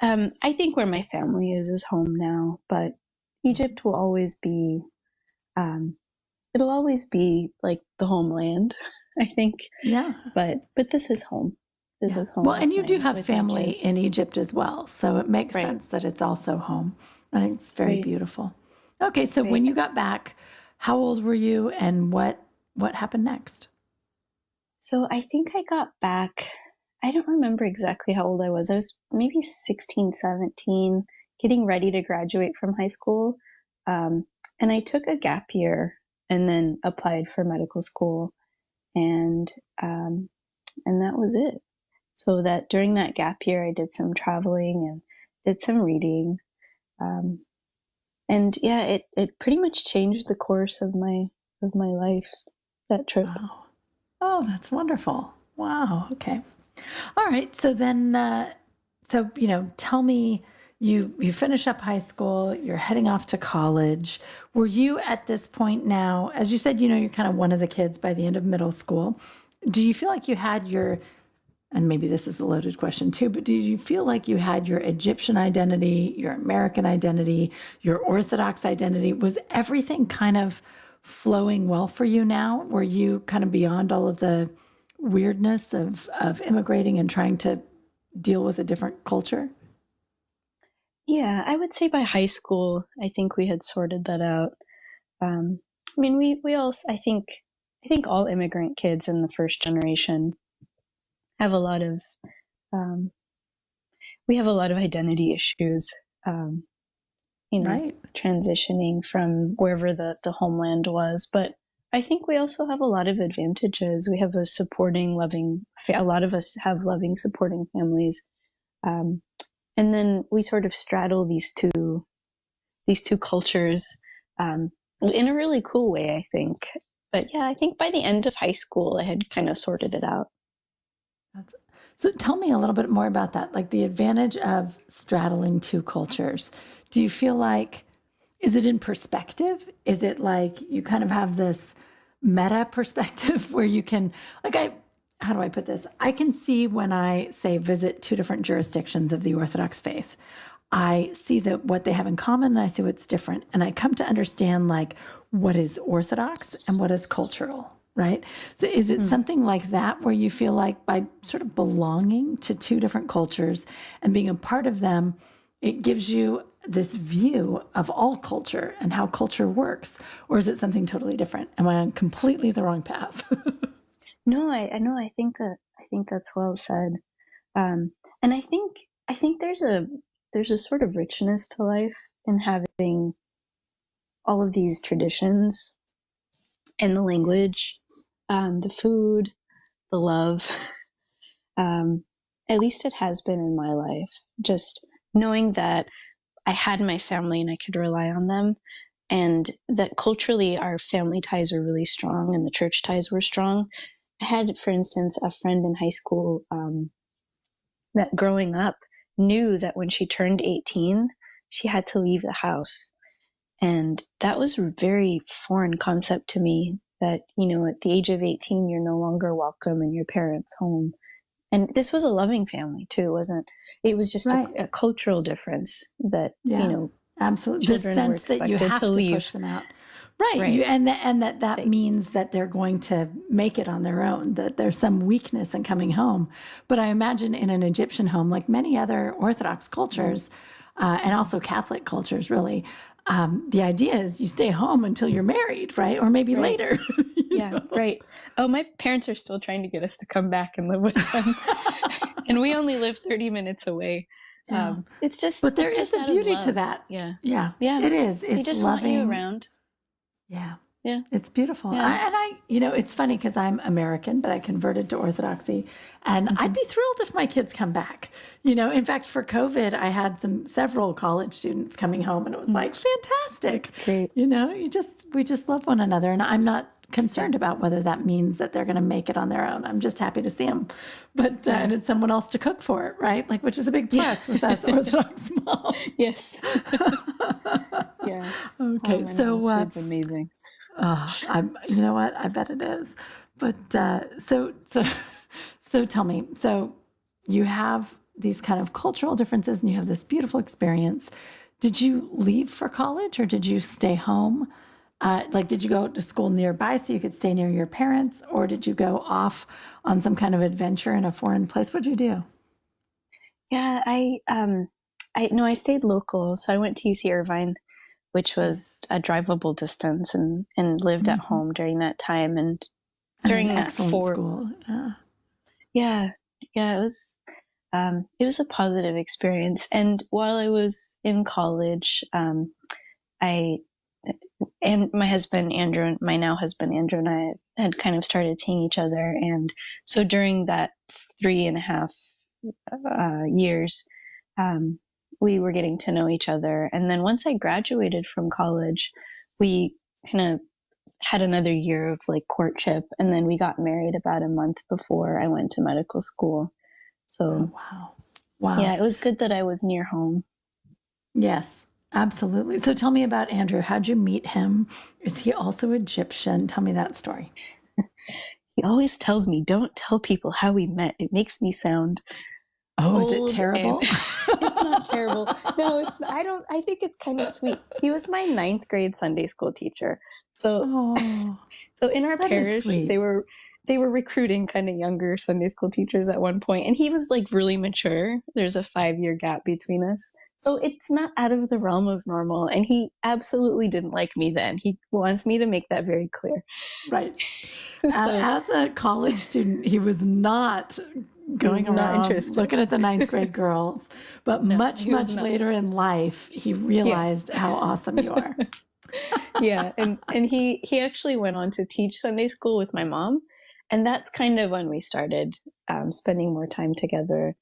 I think where my family is home now, but Egypt will always be, it'll always be like the homeland, I think. Yeah. But this is home. This is home. Well, and you do have family in Egypt as well. So it makes sense that it's also home. I think it's very beautiful. Okay. So when you got back, how old were you and what happened next? So I think I got back, I don't remember exactly how old I was. I was maybe 16, 17, getting ready to graduate from high school. And I took a gap year and then applied for medical school. And that was it. So that during that gap year, I did some traveling and did some reading. And yeah, it pretty much changed the course of my life, that trip. Wow. Oh, that's wonderful. Wow. Okay. All right. So then, tell me, you finish up high school, you're heading off to college. Were you at this point now, as you said, you're kind of one of the kids by the end of middle school. Do you feel like you had and maybe this is a loaded question too, but did you feel like you had your Egyptian identity, your American identity, your Orthodox identity? Was everything kind of flowing well for you now? Were you kind of beyond all of the weirdness of immigrating and trying to deal with a different culture? Yeah, I would say by high school, I think we had sorted that out. We also, I think all immigrant kids in the first generation have a lot of, we have a lot of identity issues, right. Transitioning from wherever the homeland was. But I think we also have a lot of advantages. We have a lot of us have loving, supporting families. And then we sort of straddle these two cultures in a really cool way, I think. But yeah, I think by the end of high school, I had kind of sorted it out. So tell me a little bit more about that, like the advantage of straddling two cultures. Do you feel like, is it in perspective? Is it like you kind of have this meta perspective where you can, how do I put this? I can see when I say visit two different jurisdictions of the Orthodox faith, I see what they have in common and I see what's different. And I come to understand like what is Orthodox and what is cultural, right? So is it something like that where you feel like by sort of belonging to two different cultures and being a part of them, it gives you this view of all culture and how culture works? Or is it something totally different? Am I on completely the wrong path? No, I know. I think that's well said. And I think there's a sort of richness to life in having all of these traditions and the language, the food, the love. At least it has been in my life. Just knowing that I had my family and I could rely on them, and that culturally our family ties were really strong and the church ties were strong. I had, for instance, a friend in high school that growing up knew that when she turned 18, she had to leave the house. And that was a very foreign concept to me, that, at the age of 18, you're no longer welcome in your parents' home. And this was a loving family too, it was just a cultural difference that, absolutely. Children the sense were that you have to leave. push them out. Right. And that means that they're going to make it on their own, that there's some weakness in coming home. But I imagine in an Egyptian home, like many other Orthodox cultures, and also Catholic cultures, really, the idea is you stay home until you're married, right? Or maybe Right. later. Yeah, right. Oh, my parents are still trying to get us to come back and live with them. And we only live 30 minutes away. Yeah. It's just, But there it's is just a out of beauty to love. that. Yeah. Yeah. Yeah. It is. They It's just loving. want you around. Yeah. Yeah. It's beautiful. Yeah. It's funny because I'm American, but I converted to Orthodoxy, and I'd be thrilled if my kids come back. In fact, for COVID, I had several college students coming home, and it was like fantastic. That's great. We just love one another, and I'm not concerned about whether that means that they're going to make it on their own. I'm just happy to see them, but and it's someone else to cook for it, right? Like, which is a big plus with us Orthodox moms. Yes. Yeah. Okay, so food's amazing. you know what? I bet it is. But so tell me. So you have these kind of cultural differences, and you have this beautiful experience. Did you leave for college, or did you stay home? Did you go to school nearby so you could stay near your parents, or did you go off on some kind of adventure in a foreign place? What did you do? Yeah, I stayed local. So I went to UC Irvine, which was a drivable distance, and lived at home during that time. And during An that excellent school. Yeah, it was a positive experience. And while I was in college, and my husband Andrew, my now husband Andrew, and I had kind of started seeing each other. And so during that 3.5 years, we were getting to know each other. And then once I graduated from college, we kind of had another year of like courtship, and then we got married about a month before I went to medical school. So Wow. yeah, it was good that I was near home. Yes, absolutely. So tell me about Andrew. How'd you meet him? Is he also Egyptian? Tell me that story. He always tells me, don't tell people how we met. It makes me sound is old it terrible? It's not terrible. No, it's not. I think it's kind of sweet. He was my 9th grade Sunday school teacher. So in our parish, they were recruiting kind of younger Sunday school teachers at one point, and he was like really mature. There's a 5-year gap between us. So it's not out of the realm of normal. And he absolutely didn't like me then. He wants me to make that very clear. Right. As a college student, he was not going around looking at the 9th grade girls. But much later in life, he realized how awesome you are. Yeah. And he actually went on to teach Sunday school with my mom. And that's kind of when we started spending more time together.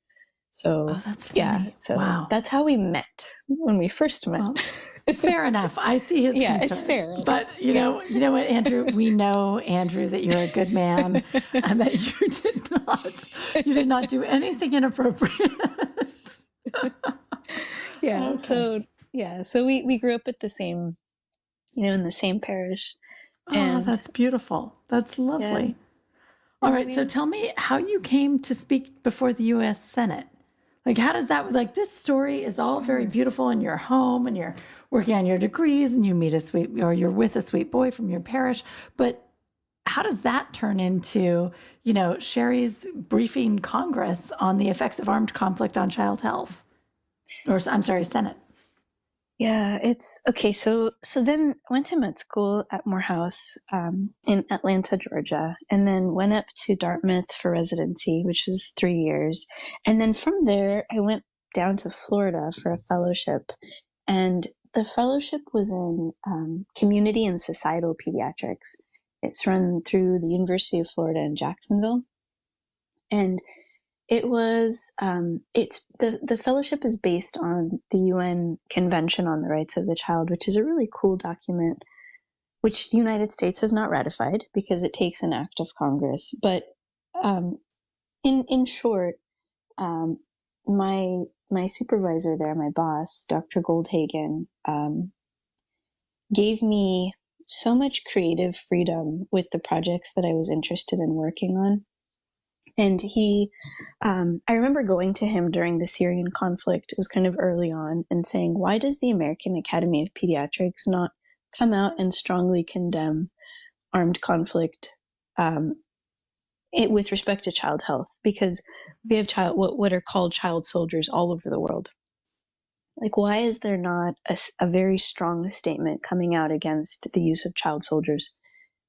So that's funny. Yeah, so that's how we met when we first met. Well, fair enough. I see his concern. It's fair. But you know what, Andrew? We know, Andrew, that you're a good man and that you did not do anything inappropriate. Yeah. Okay. So we grew up at the same, in the same parish. And that's beautiful. That's lovely. Yeah. All right. So tell me how you came to speak before the U.S. Senate. Like, how does that, this story is all very beautiful in your home, and you're working on your degrees, and you meet you're with a sweet boy from your parish. But how does that turn into, Sherry's briefing Congress on the effects of armed conflict on child health? Or, I'm sorry, Senate. Yeah, it's okay. So then I went to med school at Morehouse in Atlanta, Georgia, and then went up to Dartmouth for residency, which was 3 years. And then from there, I went down to Florida for a fellowship. And the fellowship was in community and societal pediatrics. It's run through the University of Florida in Jacksonville. And it was, the fellowship is based on the UN Convention on the Rights of the Child, which is a really cool document, which the United States has not ratified because it takes an act of Congress. But in short, my supervisor there, my boss, Dr. Goldhagen, gave me so much creative freedom with the projects that I was interested in working on. And I remember going to him during the Syrian conflict, it was kind of early on, and saying, why does the American Academy of Pediatrics not come out and strongly condemn armed conflict with respect to child health? Because we have what are called child soldiers all over the world. like, why is there not a very strong statement coming out against the use of child soldiers?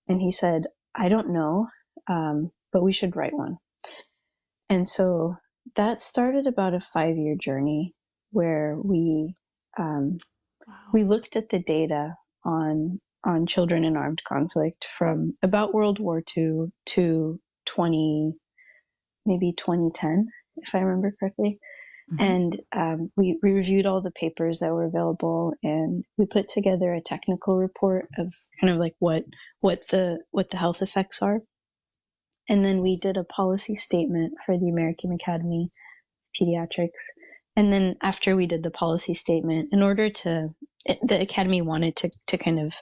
And he said, I don't know, but we should write one. And so that started about a 5-year journey where we looked at the data on children in armed conflict from about World War II to 2010, if I remember correctly. And we reviewed all the papers that were available, and we put together a technical report of kind of like what the health effects are. And then we did a policy statement for the American Academy of Pediatrics. And then after we did the policy statement, the Academy wanted to kind of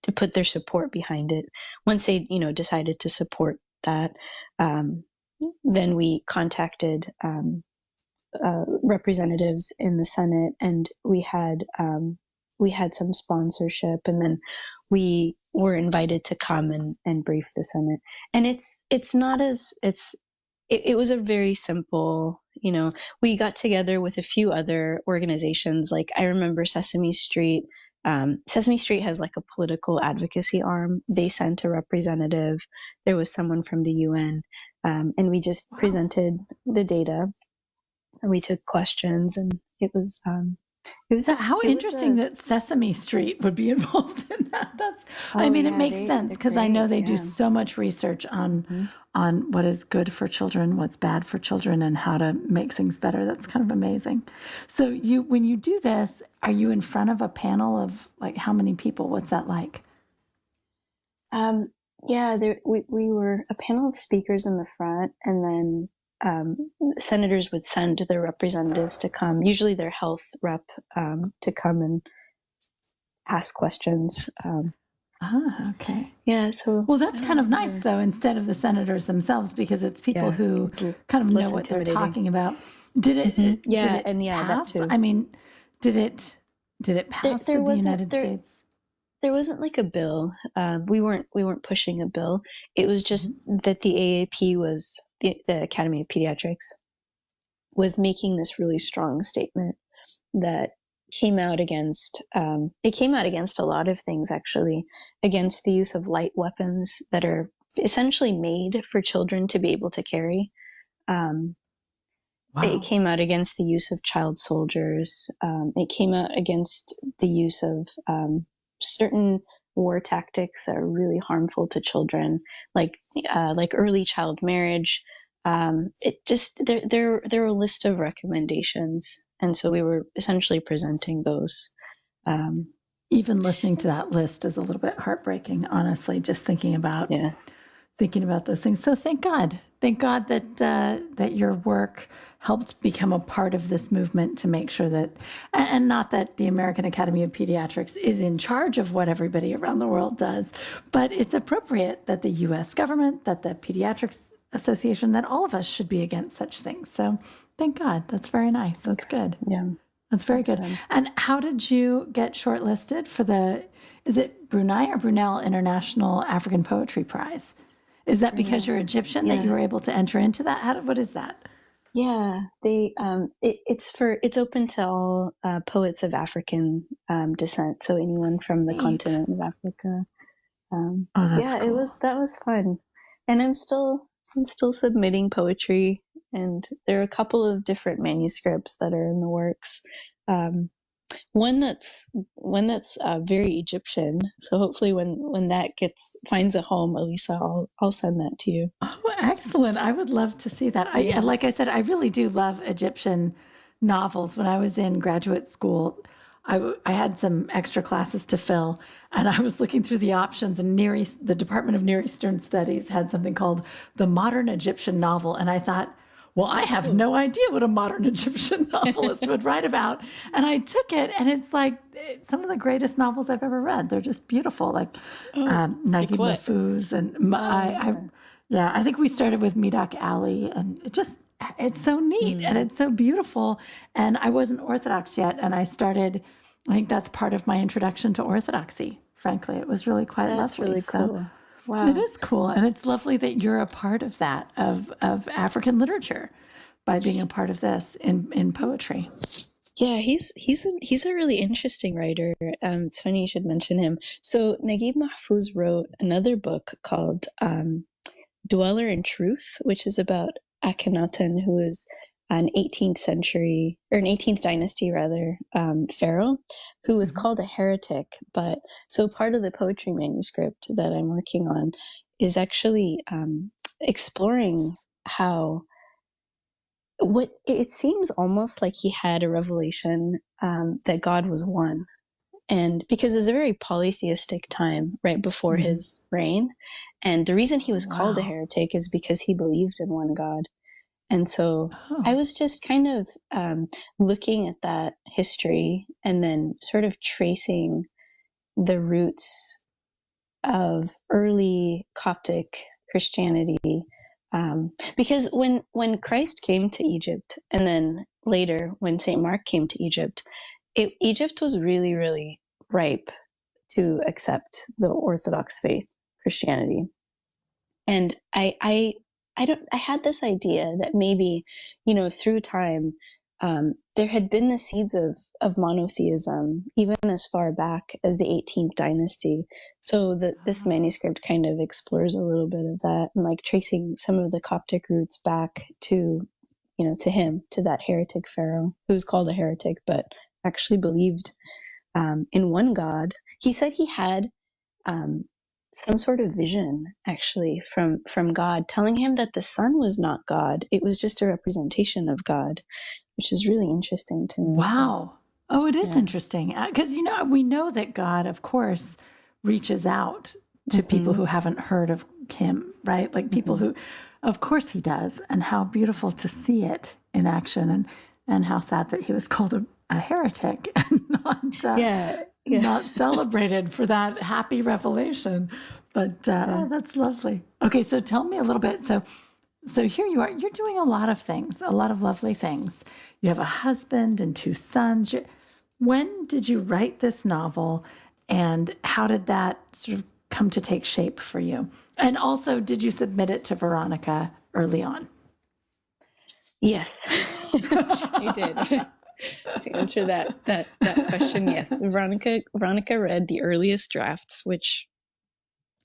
to put their support behind it. Once they decided to support that, then we contacted representatives in the Senate, and we had some sponsorship, and then we were invited to come and brief the Senate. And it was a very simple, we got together with a few other organizations. Like, I remember Sesame Street. Sesame Street has like a political advocacy arm. They sent a representative. There was someone from the UN, and we just presented the data. And we took questions, and it was how interesting that Sesame Street would be involved in that. It makes sense, because I know they do so much research on what is good for children, what's bad for children, and how to make things better. That's kind of amazing. So when you do this, are you in front of a panel of like how many people? What's that like? We were a panel of speakers in the front, and then senators would send their representatives to come, usually their health rep, to come and ask questions. Okay. Yeah. So, well, that's kind of nice, though, instead of the senators themselves, because it's people who kind of know what they're talking about. Did it pass? That too. I mean, did it pass to the United States? There wasn't like a bill. We weren't pushing a bill. It was just that the AAP was the Academy of Pediatrics was making this really strong statement that came out against a lot of things, actually, against the use of light weapons that are essentially made for children to be able to carry. It came out against the use of child soldiers. It came out against the use of certain war tactics that are really harmful to children, like early child marriage. There were a list of recommendations, and so we were essentially presenting those. Even listening to that list is a little bit heartbreaking, honestly. Just thinking about those things. So thank God that your work helped become a part of this movement to make sure that, and not that the American Academy of Pediatrics is in charge of what everybody around the world does, but it's appropriate that the U.S. government, that the Pediatrics Association, that all of us should be against such things. So thank God. That's very nice. That's good. Yeah. That's very good. And how did you get shortlisted for is it Brunei or Brunel International African Poetry Prize? Is that because you're Egyptian that you were able to enter into that? What is that? Yeah, it's open to all poets of African descent. So anyone from the continent of Africa. That's cool. That was fun, and I'm still submitting poetry, and there are a couple of different manuscripts that are in the works. One that's very Egyptian. So hopefully when that finds a home, Elisa, I'll send that to you. Oh, excellent. I would love to see that. Like I said, I really do love Egyptian novels. When I was in graduate school, I had some extra classes to fill, and I was looking through the options, and the Department of Near Eastern Studies had something called the Modern Egyptian Novel. And I thought, well, I have no idea what a modern Egyptian novelist would write about. And I took it, and it's like some of the greatest novels I've ever read. They're just beautiful, like Naguib Mahfouz. And I think we started with Midak Ali, and it's so neat and it's so beautiful. And I wasn't Orthodox yet, and I think that's part of my introduction to Orthodoxy. Frankly, it was really quite lovely. That's really cool. Wow. It is cool. And it's lovely that you're a part of that, of African literature, by being a part of this in poetry. Yeah, he's a really interesting writer. It's funny you should mention him. So Naguib Mahfouz wrote another book called Dweller in Truth, which is about Akhenaten, who is an 18th century, or an 18th dynasty rather, pharaoh, who was called a heretic. But so part of the poetry manuscript that I'm working on is actually exploring how what it seems almost like he had a revelation that God was one. And because it's a very polytheistic time right before his reign. And the reason he was called a heretic is because he believed in one God. And so I was just kind of looking at that history and then sort of tracing the roots of early Coptic Christianity. Because when Christ came to Egypt, and then later when St. Mark came to Egypt, Egypt was really, really ripe to accept the Orthodox faith, Christianity. And I had this idea that maybe, through time, there had been the seeds of monotheism, even as far back as the 18th dynasty. So this manuscript kind of explores a little bit of that, and like tracing some of the Coptic roots back to, to him, to that heretic pharaoh who was called a heretic, but actually believed in one God. He said he had some sort of vision actually from God telling him that the sun was not God. It was just a representation of God, which is really interesting to me. Wow. Oh, it is interesting. Because, we know that God, of course, reaches out to people who haven't heard of him, right? Like people who, of course he does. And how beautiful to see it in action, and how sad that he was called a heretic and not celebrated for that happy revelation. But that's lovely. Okay, so tell me a little bit. So here you are. You're doing a lot of things, a lot of lovely things. You have a husband and 2 sons. When did you write this novel, and how did that sort of come to take shape for you? And also, did you submit it to Veronica early on? Yes, I did. To answer that question, yes. Veronica read the earliest drafts, which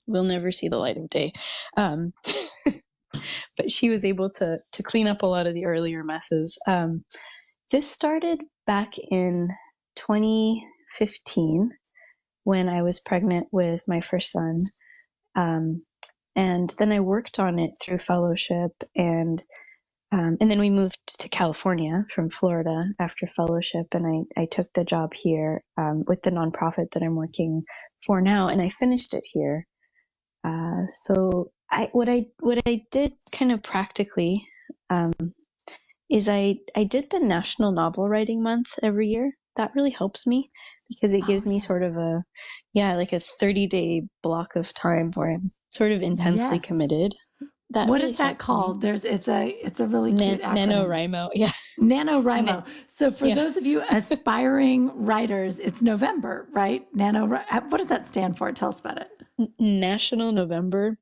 will never see the light of day. But she was able to clean up a lot of the earlier messes. This started back in 2015 when I was pregnant with my first son. And then I worked on it through fellowship, and then we moved to California from Florida after fellowship, and I took the job here with the nonprofit that I'm working for now, and I finished it here. So what I did kind of practically is I did the National Novel Writing Month every year. That really helps me because it gives me sort of a 30-day block of time where I'm sort of intensely committed. What really is that called? It's a really cute acronym. NaNoWriMo. Yeah. NaNoWriMo. So for those of you aspiring writers, it's November, right? What does that stand for? Tell us about it. National November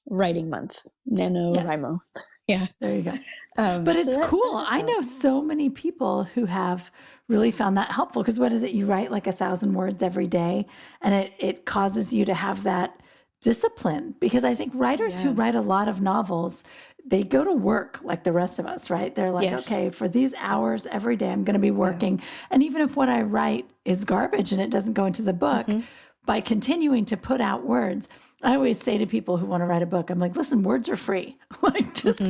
Writing Month. NaNoWriMo. Yes. Yeah. There you go. But it's cool. I know so many people who have really found that helpful, because what is it? You write like 1,000 words every day, and it causes you to have that discipline, because I think writers who write a lot of novels, they go to work like the rest of us, right? They're like, okay, for these hours every day, I'm going to be working. And even if what I write is garbage and it doesn't go into the book, by continuing to put out words, I always say to people who want to write a book, I'm like, listen, words are free. Like, just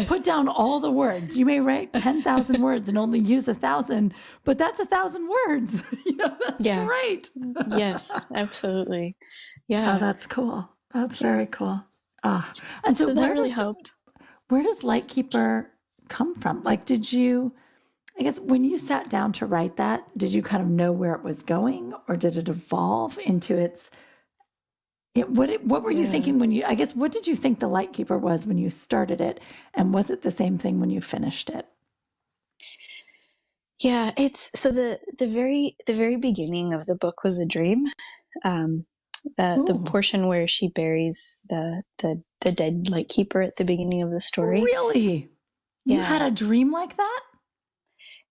put down all the words. You may write 10,000 words and only use 1,000, but that's 1,000 words. That's great. Yes, absolutely. Yeah. Oh, that's cool. That's very cool. And so that really helped. Where does Lightkeeper come from? Like, did you, I guess, when you sat down to write that, did you kind of know where it was going, or did it evolve into its, what were you thinking when I guess, what did you think the Lightkeeper was when you started it? And was it the same thing when you finished it? Yeah, it's, so the very beginning of the book was a dream. The portion where she buries the dead Lightkeeper at the beginning of the story. Really? You had a dream like that?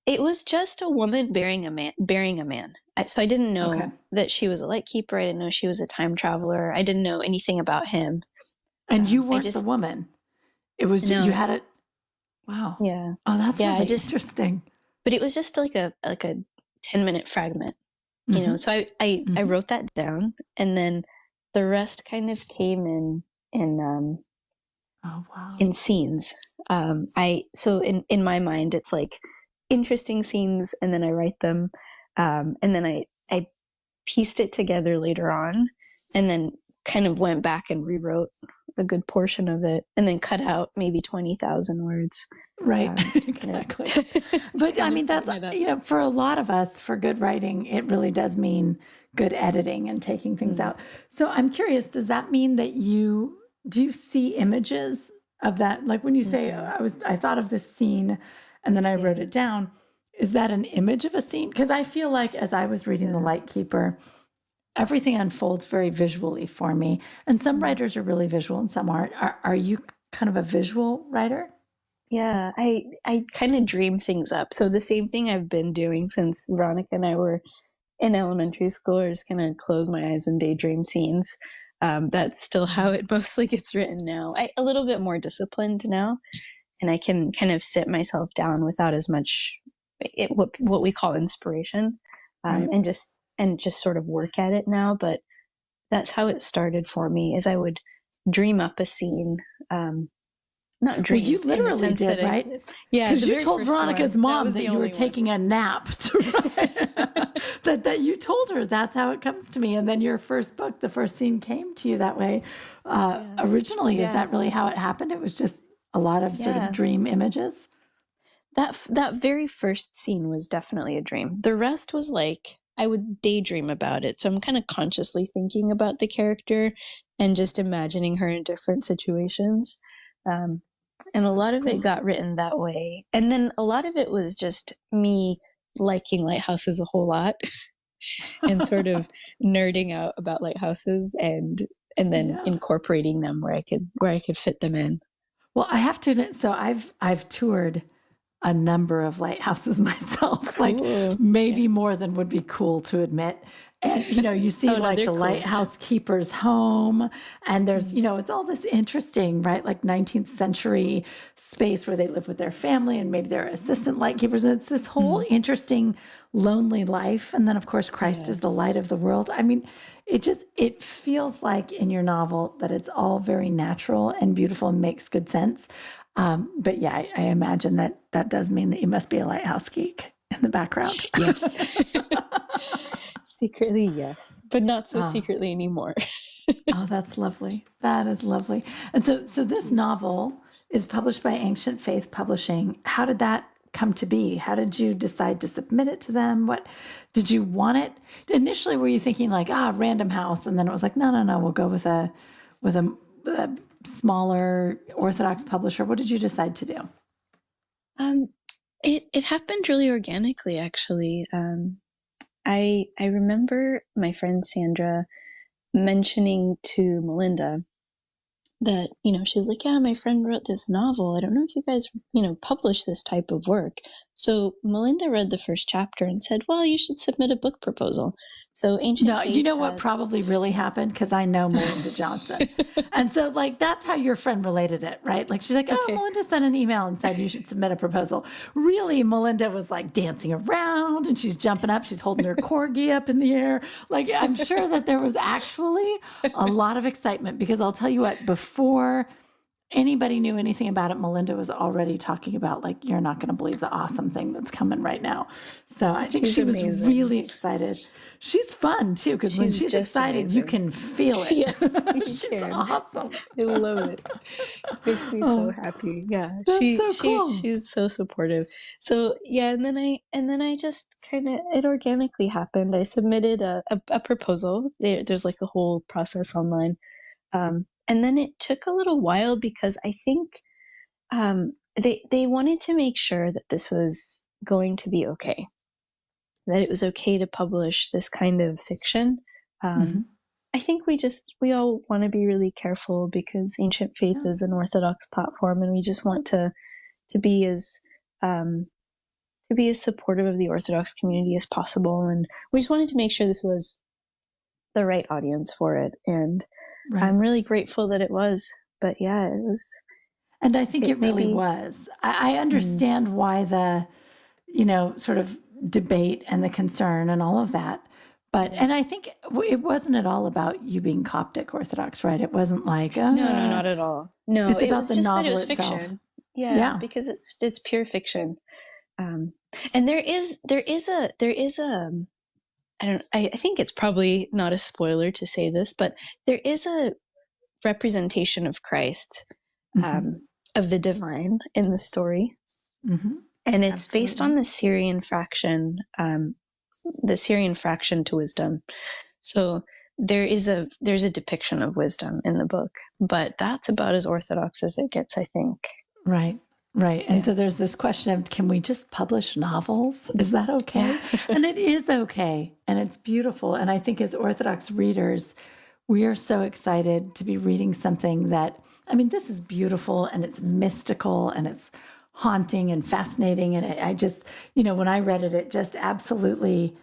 It was just a woman bearing a man. So I didn't know Okay. that she was a light keeper. I didn't know she was a time traveler. I didn't know anything about him. And you I weren't the just woman. It was no, you had it. Wow. yeah, Oh, that's yeah. really I just, interesting. but it was just like a 10-minute fragment, Hmm. So I Hmm. wrote that down, and then the rest kind of came Oh, wow. in scenes. So in my mind, it's like interesting scenes, and then I write them, and then I pieced it together later on, and then kind of went back and rewrote a good portion of it, and then cut out maybe 20,000 words. Right. To kind of Exactly. But I mean, that's, tighten it up. for a lot of us, for good writing, it really does mean good editing and taking things out. So I'm curious, does that mean that do you see images of that? Like when you say, I thought of this scene and then I wrote it down, is that an image of a scene? Because I feel like as I was reading The Light Keeper, everything unfolds very visually for me. And some writers are really visual and some aren't. Are you kind of a visual writer? Yeah, I kind of dream things up. So the same thing I've been doing since Veronica and I were in elementary school, is kind of close my eyes and daydream scenes. That's still how it mostly gets written now. A little bit more disciplined now, and I can kind of sit myself down without as much what we call inspiration, Right. and just sort of work at it now. But that's how it started for me. Is I would dream up a scene. Not Well, dream. you in the literally sense did, that right? yeah, Because the you very told first Veronica's one, mom was that the you were only one. taking a nap to write. that you told her that's how it comes to me. And then your first book, the first scene came to you that way. Originally, is that really how it happened? It was just a lot of sort Yeah. of dream images? That very first scene was definitely a dream. The rest was like I would daydream about it. So I'm kind of consciously thinking about the character and just imagining her in different situations. And a lot of it got written that way. And then a lot of it was just me liking lighthouses a whole lot and sort of nerding out about lighthouses and then Yeah. incorporating them where I could fit them in. Well, I have to admit, so I've toured a number of lighthouses myself, like Cool. maybe more than would be cool to admit. And you see Oh, no, like they're the cool. lighthouse keeper's home, and there's it's all this interesting, right? Like 19th century space where they live with their family, and maybe they're assistant light keepers. And it's this whole interesting, lonely life. And then of course Christ is the light of the world. I mean, it feels like in your novel that it's all very natural and beautiful and makes good sense. But yeah, I imagine that does mean that you must be a lighthouse geek in the background. Yes. Secretly, yes, but not so secretly anymore. Oh, that's lovely. That is lovely. And so this novel is published by Ancient Faith Publishing. How did that come to be? How did you decide to submit it to them? What did you want it? Initially, were you thinking like, Random House, and then it was like, no, we'll go with a smaller Orthodox publisher. What did you decide to do? It happened really organically, actually. I remember my friend Sandra mentioning to Melinda that, she was like, yeah, my friend wrote this novel. I don't know if you guys, publish this type of work. So Melinda read the first chapter and said, well, you should submit a book proposal. So Ancient No, Faith you know what probably really happened? Because I know Melinda Johnson. And so, like, that's how your friend related it, right? Like, she's like, Okay. Melinda sent an email and said you should submit a proposal. Really, Melinda was like dancing around and she's jumping up. She's holding her corgi up in the air. Like, I'm sure that there was actually a lot of excitement because I'll tell you what, before anybody knew anything about it, Melinda was already talking about, like, you're not going to believe the awesome thing that's coming right now. So I think She's she was amazing. really excited. She's fun too, because when She's she's just excited, you amazing. can feel it. Yes, you She's can. awesome. I love it. Makes me so happy. Yeah, That's so cool. she's so supportive. So yeah, and then I just kind of it organically happened. I submitted a proposal. There's like a whole process online, and then it took a little while because I think they wanted to make sure that this was going to be okay, that it was okay to publish this kind of fiction. I think we all want to be really careful because Ancient Faith is an Orthodox platform, and we just want to be as be as supportive of the Orthodox community as possible. And we just wanted to make sure this was the right audience for it. And Right. I'm really grateful that it was. But yeah, it was. And I think it really was. I understand why the, sort of debate and the concern and all of that. But, and I think it wasn't at all about you being Coptic Orthodox, right? It wasn't like, No, not at all. No, it's it about was the just that novel it was itself. fiction. Yeah, because it's pure fiction. And there is a I think it's probably not a spoiler to say this, but there is a representation of Christ, of the divine in the story. And it's based on the Syrian fraction to wisdom. So there's a depiction of wisdom in the book, but that's about as Orthodox as it gets, I think. Right. And so there's this question of, can we just publish novels? Is that okay? And it is okay. And it's beautiful. And I think as Orthodox readers, we are so excited to be reading something that, this is beautiful and it's mystical and it's haunting and fascinating. And I just, when I read it, it just absolutely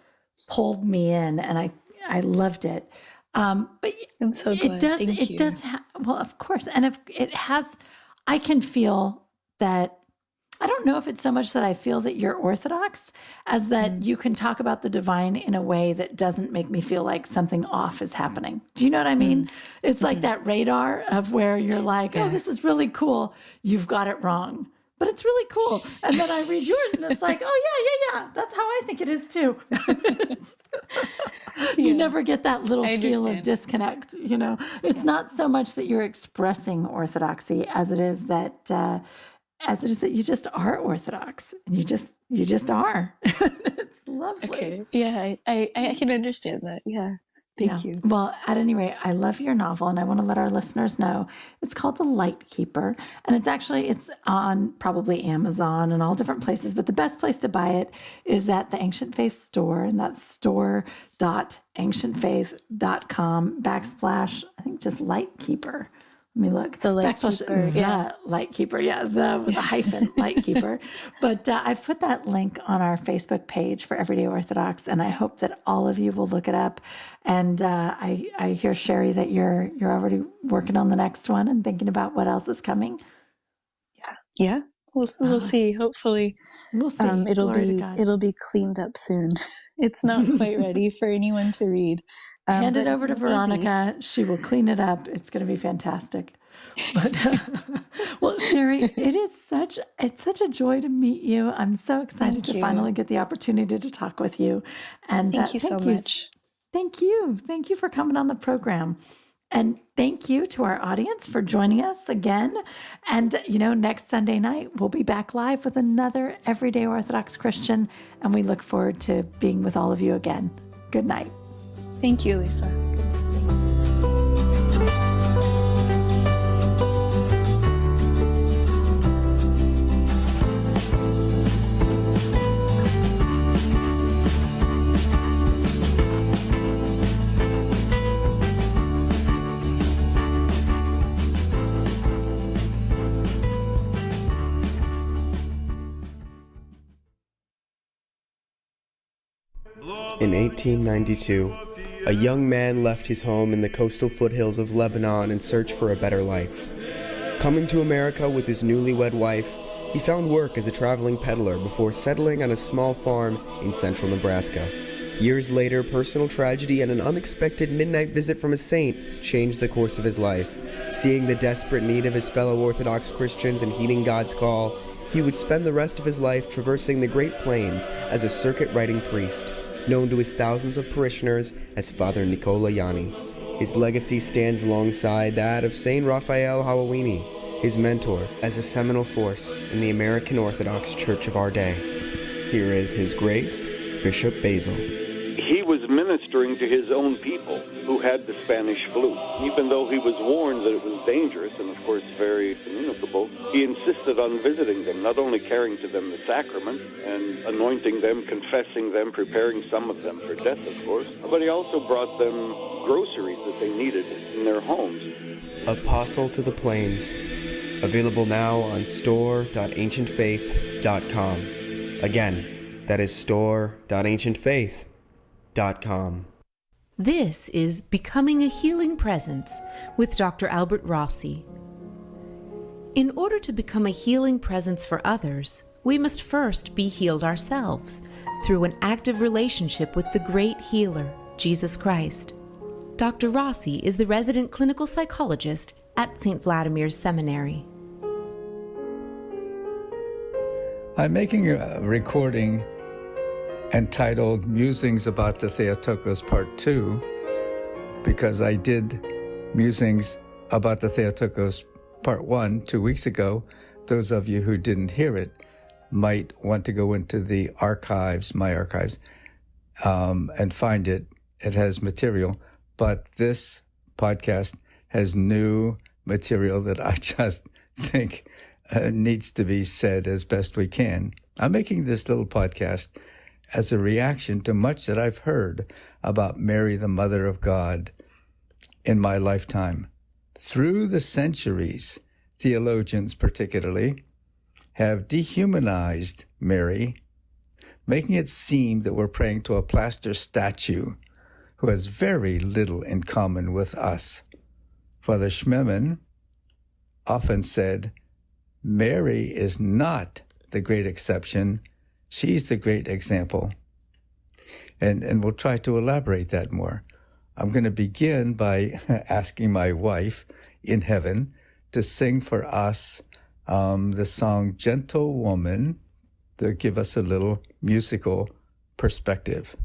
pulled me in and I loved it. But I'm so glad. Thank you. Well, of course. And if it has, I can feel that, I don't know if it's so much that I feel that you're Orthodox as that you can talk about the divine in a way that doesn't make me feel like something off is happening. Do you know what I mean? It's like that radar of where you're like, oh, this is really cool. You've got it wrong. But it's really cool. And then I read yours and it's like, oh, yeah. That's how I think it is too. You never get that little feel of disconnect. It's not so much that you're expressing Orthodoxy as it is that you just are Orthodox. And you just are. It's lovely. Okay. Yeah, I can understand that. Yeah. Thank you. Well, at any rate, I love your novel and I want to let our listeners know it's called The Light Keeper. And it's on probably Amazon and all different places, but the best place to buy it is at the Ancient Faith store, and that's store.ancientfaith.com / I think just Light Keeper. Let me look. The Light Keeper. The Light Keeper. Yeah, the with a hyphen, Light Keeper. But I've put that link on our Facebook page for Everyday Orthodox, and I hope that all of you will look it up. And I hear, Sherry, that you're already working on the next one and thinking about what else is coming. Yeah. We'll see. Hopefully, we'll see. It'll be cleaned up soon. It's not quite ready for anyone to read. Hand it over to Veronica. She will clean it up. It's going to be fantastic. But, well, Sherry, it's such a joy to meet you. I'm so excited to finally get the opportunity to talk with you. And thank you so much. Thank you. Thank you for coming on the program. And thank you to our audience for joining us again. And, next Sunday night, we'll be back live with another Everyday Orthodox Christian. And we look forward to being with all of you again. Good night. Thank you, Lisa. In 1892, a young man left his home in the coastal foothills of Lebanon in search for a better life. Coming to America with his newlywed wife, he found work as a traveling peddler before settling on a small farm in central Nebraska. Years later, personal tragedy and an unexpected midnight visit from a saint changed the course of his life. Seeing the desperate need of his fellow Orthodox Christians and heeding God's call, he would spend the rest of his life traversing the Great Plains as a circuit-riding priest, known to his thousands of parishioners as Father Nicola Yanni. His legacy stands alongside that of Saint Raphael Hawawini, his mentor as a seminal force in the American Orthodox Church of our day. Here is His Grace, Bishop Basil. He was ministering to his own people who had the Spanish flu. Even though he was warned that it was dangerous and, of course, very communicable, he insisted on visiting them, not only carrying to them the sacrament and anointing them, confessing them, preparing some of them for death, of course, but he also brought them groceries that they needed in their homes. Apostle to the Plains. Available now on store.ancientfaith.com. Again, That is store.ancientfaith.com. This is Becoming a Healing Presence with Dr. Albert Rossi. In order to become a healing presence for others, we must first be healed ourselves through an active relationship with the great healer, Jesus Christ. Dr. Rossi is the resident clinical psychologist at St. Vladimir's Seminary. I'm making a recording entitled Musings about the Theotokos Part 2 because I did Musings about the Theotokos Part 1 2 weeks ago. Those of you who didn't hear it might want to go into the archives, my archives, and find it. It has material, but this podcast has new material that I just think needs to be said as best we can. I'm making this little podcast as a reaction to much that I've heard about Mary, the Mother of God, in my lifetime. Through the centuries, theologians particularly have dehumanized Mary, making it seem that we're praying to a plaster statue who has very little in common with us. Father Schmemann often said, Mary is not the great exception, she's the great example. And we'll try to elaborate that more. I'm going to begin by asking my wife in heaven to sing for us the song Gentle Woman to give us a little musical perspective.